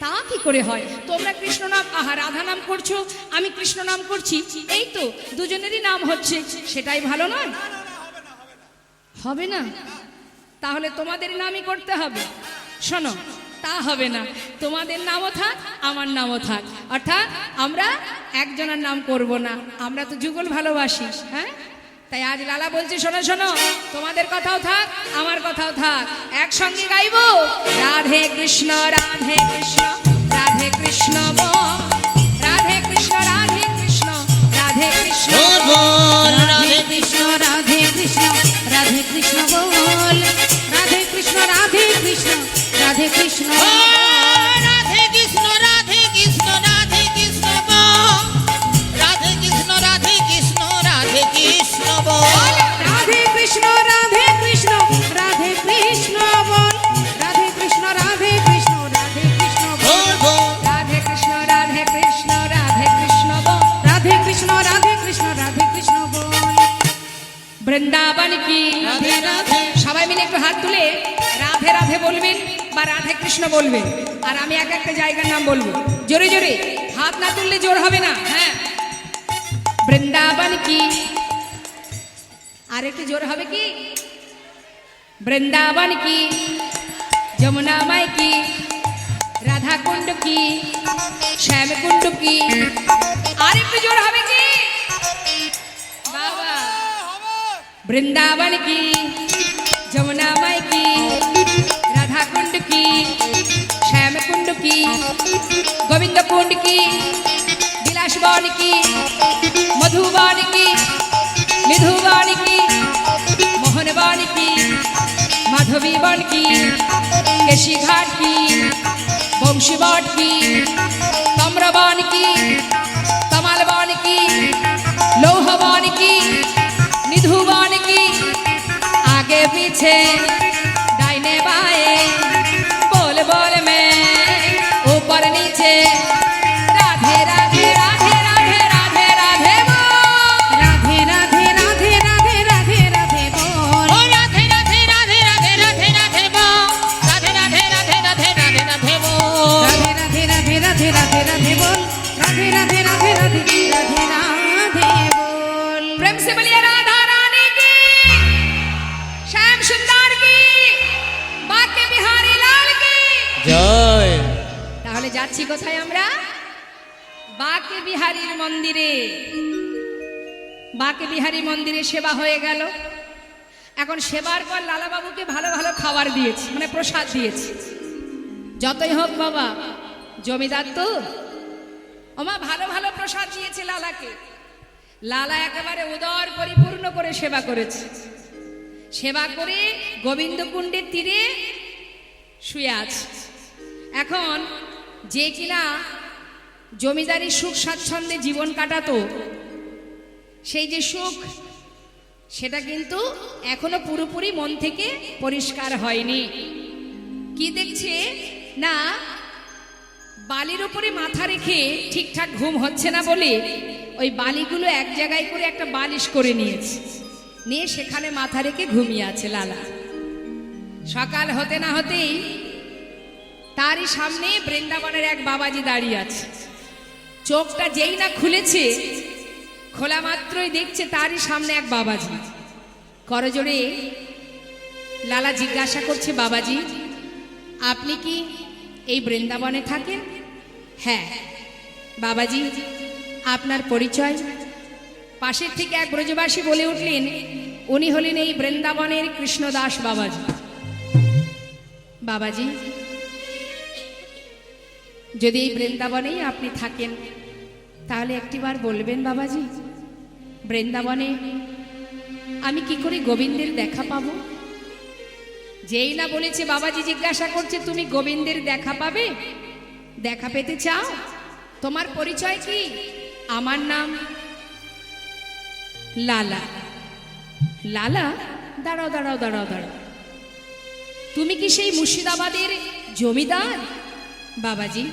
তা কি করে হয়? তোমরা কৃষ্ণ নাম, আহা রাধা নাম করছো, আমি কৃষ্ণ নাম করছি, এই তো দুজনেরই নাম হচ্ছে, সেটাই ভালো নয়? হবে না? তাহলে তোমাদের নামই করতে হবে। শোনো, তা হবে না, তোমাদের নামও থাক, আমার নামও থাক, অর্থাৎ আমরা একজনের নাম করব না, আমরা তো যুগল ভালোবাসি। হ্যাঁ, তাই আজ লালা বলছে শোনো শোনো, তোমাদের কথাও থাক, আমার কথাও থাক, একসঙ্গে গাইবো রাধে কৃষ্ণ রাধে কৃষ্ণ রাধে কৃষ্ণ বল, রাধে কৃষ্ণ রাধে কৃষ্ণ রাধে কৃষ্ণ বল বল, রাধে কৃষ্ণ রাধে কৃষ্ণ রাধে কৃষ্ণ বল, রাধে কৃষ্ণ রাধে কৃষ্ণ রাধে কৃষ্ণ রাধে কৃষ্ণ রাধে কৃষ্ণ রাধে কৃষ্ণ বল, বলবেন বা রাধে কৃষ্ণ বলবেন, আর আমি এক একটা জায়গার নাম বলবো। জোরে জোরে, হাত না তুললে জোর হবে না। হ্যাঁ, বৃন্দাবন কি, আর একটু জোর হবে কি, বৃন্দাবন কি, যমুনা মাই কি, রাধা কুণ্ড কি, শ্যাম কুণ্ড কি, আর একটু জোর হবে কি বাবা, বৃন্দাবন কি, যমুনা মাই কি, রাধা কুণ্ড কি, শ্যাম কুণ্ড কি, গোবিন্দ কুণ্ড কি, বিলাস বন কি, মধুবন কি, মৃধুবন কি, মোহন বন কি, মাধবী বন কি, কেশী ঘাট কি, বংশী বট কি, তাম্রবন কি, তমাল বন কি, লৌহ বন কি, নিধু বন কি, आगे पीछे दाहिने बाएं बोल बोल में ऊपर नीचे राधे राधे राधे राधे राधे राधे बोल, राधे राधे राधे राधे राधे राधे बोल, ओ राधे राधे राधे राधे राधे राधे बोल, राधे राधे राधे राधे राधे राधे बोल, राधे राधे राधे राधे राधे राधे बोल, राधे राधे राधे राधे राधे राधे बोल। प्रेम से बोलिए राधा रानी की, श्याम सुंदर की, बाके बिहारी लाल की। জয়। তাহলে যাচ্ছি কোথায় আমরা? বাকে বিহারীর মন্দিরে। বাকে বিহারী মন্দিরে সেবা হয়ে গেল। এখন সেবার পর লালাবাবুকে ভালো ভালো খাবার দিয়েছি, মানে প্রসাদ দিয়েছি। যতই হোক বাবা, জমিদার তো, ওমা ভালো ভালো প্রসাদ দিয়েছে লালাকে। লালা একেবারে উদর পরিপূর্ণ করে সেবা করেছে। সেবা করে গোবিন্দকুণ্ডের তীরে শুয়ে আছে। এখন যে কিনা জমিদারি সুখ স্বাচ্ছন্দ্যে জীবন কাটাতো, সেই যে সুখ, সেটা কিন্তু এখনো পুরোপুরি মন থেকে পরিষ্কার হয়নি। কি দেখছে না, বালির উপরে মাথা রেখে ঠিকঠাক ঘুম হচ্ছে না বলে ওই বালিগুলো এক জায়গায় করে একটা বালিশ করে নিয়েছে, নিয়ে সেখানে মাথা রেখে ঘুমিয়ে আছে লালা। সকাল হতে না হতেই তারই সামনে বৃন্দাবনের এক বাবাজি দাঁড়িয়ে আছে। চোখটা যেই না খুলেছে, খোলা মাত্রই দেখছে তারই সামনে এক বাবাজি। করজোড়ে লালা জিজ্ঞাসা করছে, বাবাজি আপনি কি এই বৃন্দাবনে থাকেন? হ্যাঁ। বাবাজি আপনার পরিচয়? পাশের থেকে এক ব্রজবাসী বলে উঠলেন, উনি হলেন এই বৃন্দাবনের কৃষ্ণদাস বাবাজি। বাবাজি যদি এই বৃন্দাবনেই আপনি থাকেন, তাহলে একটিবার বলবেন বাবাজি, বৃন্দাবনে আমি কি করে গোবিন্দের দেখা পাবো? যেই না বলেছে, বাবাজি জিজ্ঞাসা করছে, তুমি গোবিন্দের দেখা পাবে? দেখা পেতে চাও? তোমার পরিচয় কি? আমার নাম লালা। লালা? দাঁড়াও দাঁড়াও দাঁড়াও দাঁড়াও, তুমি কি সেই মুর্শিদাবাদের জমিদার? বাবাজি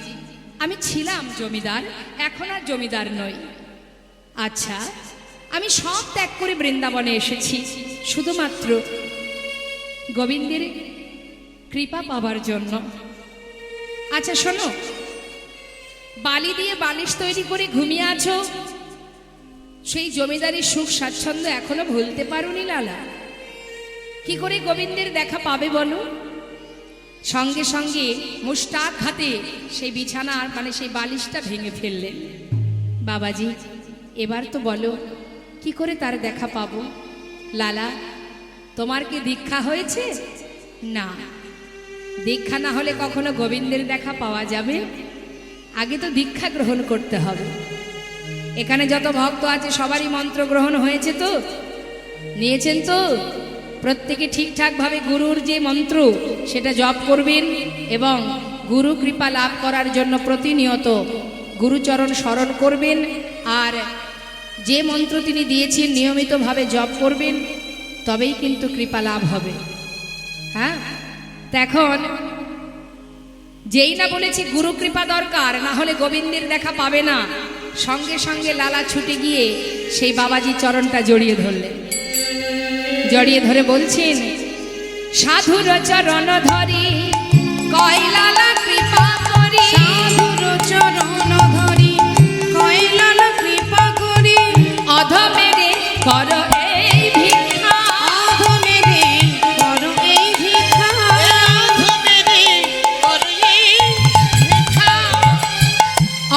আমি ছিলাম জমিদার, এখন আর জমিদার নই। আচ্ছা, আমি সব ত্যাগ করে বৃন্দাবনে এসেছি শুধুমাত্র গোবিন্দের কৃপা পাবার জন্য। আচ্ছা শোনো, বালি দিয়ে বালিশ তৈরি করে ঘুমিয়ে আছো, সেই জমিদারি সুখ স্বাচ্ছন্দ্য এখনো ভুলতে পারোনি লালা? কি করে গোবিন্দের দেখা পাবে বলো? সঙ্গে সঙ্গে মুষ্টাক হাতে সেই বিছানার মানে সেই বালিশটা ভেঙে ফেললেন। বাবাজি এবার তো বলো, কি করে তার দেখা পাবো? লালা তোমার কি দীক্ষা হয়েছে? না, দীক্ষা না হলে কখনো গোবিন্দের দেখা পাওয়া যাবে? আগে তো দীক্ষা গ্রহণ করতে হবে। এখানে যত ভক্ত আছে সবারই মন্ত্র গ্রহণ হয়েছে তো? নিয়েছেন তো? প্রত্যেকে ঠিকঠাকভাবে গুরুর যে মন্ত্র সেটা জপ করবেন এবং গুরু কৃপা লাভ করার জন্য প্রতিনিয়ত গুরুচরণ স্মরণ করবেন, আর যে মন্ত্র তিনি দিয়েছেন নিয়মিতভাবে জপ করবেন, তবেই কিন্তু কৃপা লাভ হবে। হ্যাঁ, এখন যেই না বলেছি গুরু কৃপা দরকার, না হলে গোবিন্দের দেখা পাবে না, সঙ্গে সঙ্গে লালা ছুটে গিয়ে সেই বাবাজি চরণটা জড়িয়ে ধরলেন। জড়িয়ে ধরে বলছেন, সাধুর চরণ ধরি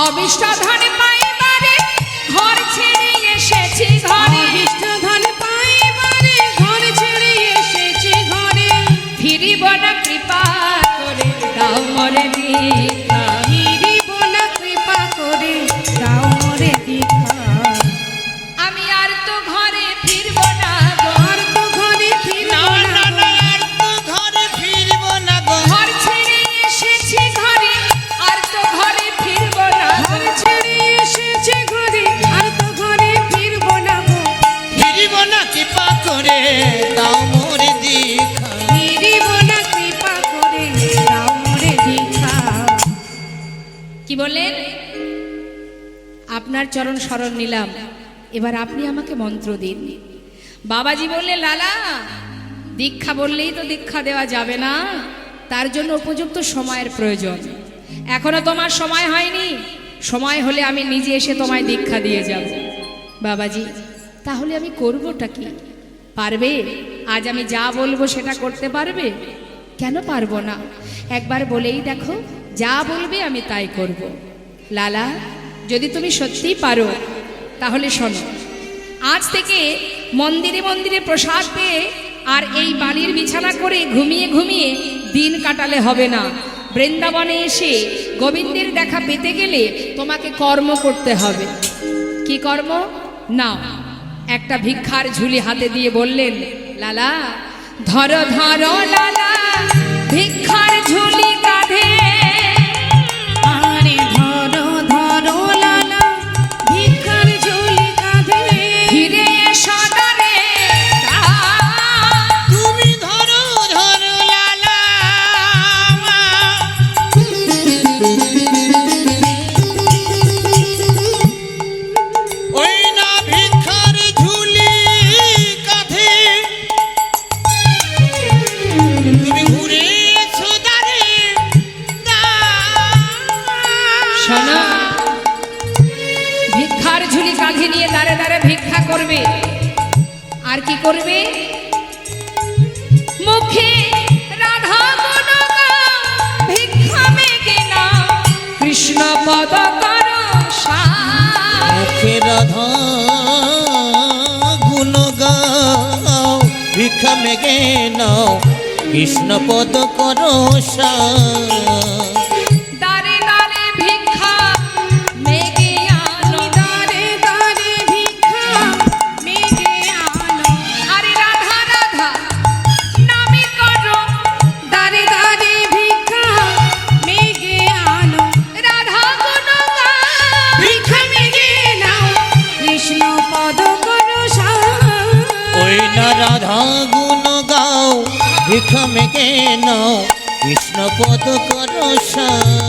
অবিষ্ট ধন পাইবারে ঘর ছেড়ে এসেছি ঘরে, অভিষ্ট ধন পাইবারে ঘর ছেড়ে এসেছি ঘরে, ফিরিব না কৃপা করে দাও মরে দীক্ষা। ফিরিব না কৃপা করে দাও মোরে দীক্ষা। আমি আর তো ঘরে ফিরব না গো, আর তো ঘরে ফিরব না না না না আর তো ঘরে ফিরব না গো, ঘর ছেড়ে এসেছি ঘরে আর তো ঘরে ফিরব না গো। ঘর ছেড়ে এসেছি ঘরে আর তো ঘরে ফিরব না গো, ফিরব না কৃপা করে দাও মোরে দীক্ষা। ফিরিব না কৃপা করে দাও মোরে দীক্ষা। কি বললেন? আপনার চরণ শরণ নিলাম, এবার আপনি আমাকে মন্ত্র দিন। বাবাজি বললেন, লালা দীক্ষা বললেই তো দীক্ষা দেওয়া যাবে না, তার জন্য উপযুক্ত সময়ের প্রয়োজন। এখনো তোমার সময় হয়নি, সময় হলে আমি নিজে এসে তোমায় দীক্ষা দিয়ে যাব। বাবাজি তাহলে আমি করবটা কি? পারবে? আজ আমি যা বলবো সেটা করতে পারবে? কেন পারবো না? একবার বলেই দেখো, যা বলবে আমি তাই করব। লালা যদি তুমি সত্যিই পারো তাহলে শোনো, আজ থেকে মন্দিরে মন্দিরে প্রসাদ পেয়ে আর এই বালির বিছানা করে ঘুমিয়ে ঘুমিয়ে দিন কাটালে হবে না। বৃন্দাবনে এসে গোবিন্দের দেখা পেতে গেলে তোমাকে কর্ম করতে হবে। কি কর্ম? নাও একটা ভিক্ষার ঝুলি হাতে দিয়ে বললেন, লালা ধরো ধরো লালা ভিক্ষার ঝুলি কাঁধে, আরে ধরো ধরো লালা ভিক্ষার ঝুলি কাঁধে, ফিরে এসো দ্বারে তুমি ধরো ধরো লালা, ওই না ভিক্ষার ঝুলি কাঁধে, তুমি ঘুরে এসো দ্বারে শোনো, ভিক্ষার ঝুলি কাঁধে নিয়ে দাঁড়ে দাঁড়ে ভিক্ষা করবে। আর কি করবে? মুখে রাধা গুণগান ভিক্ষা মেগে না কৃষ্ণ পদ কর সার। মুখে রাধা গুণ গাও, ভিক্ষা মেগে নাও, কৃষ্ণ পদ করো সার। দাঁড়ে দাঁড়ে ভিক্ষা মেগে আনো, দাঁড়ে দাঁড়ে ভিক্ষা মেঘে আনো, আরে রাধা রাধা নামে করো, দাঁড়ে দাঁড়ে ভিক্ষা মেঘে আনো, রাধা গুণগান ভিক্ষা মেঘে নাও, কৃষ্ণ পদ করো সার। ওই না রাধা গুণ গাও, ভিক্ষা মেগে নাও, কৃষ্ণ পদ করো সার।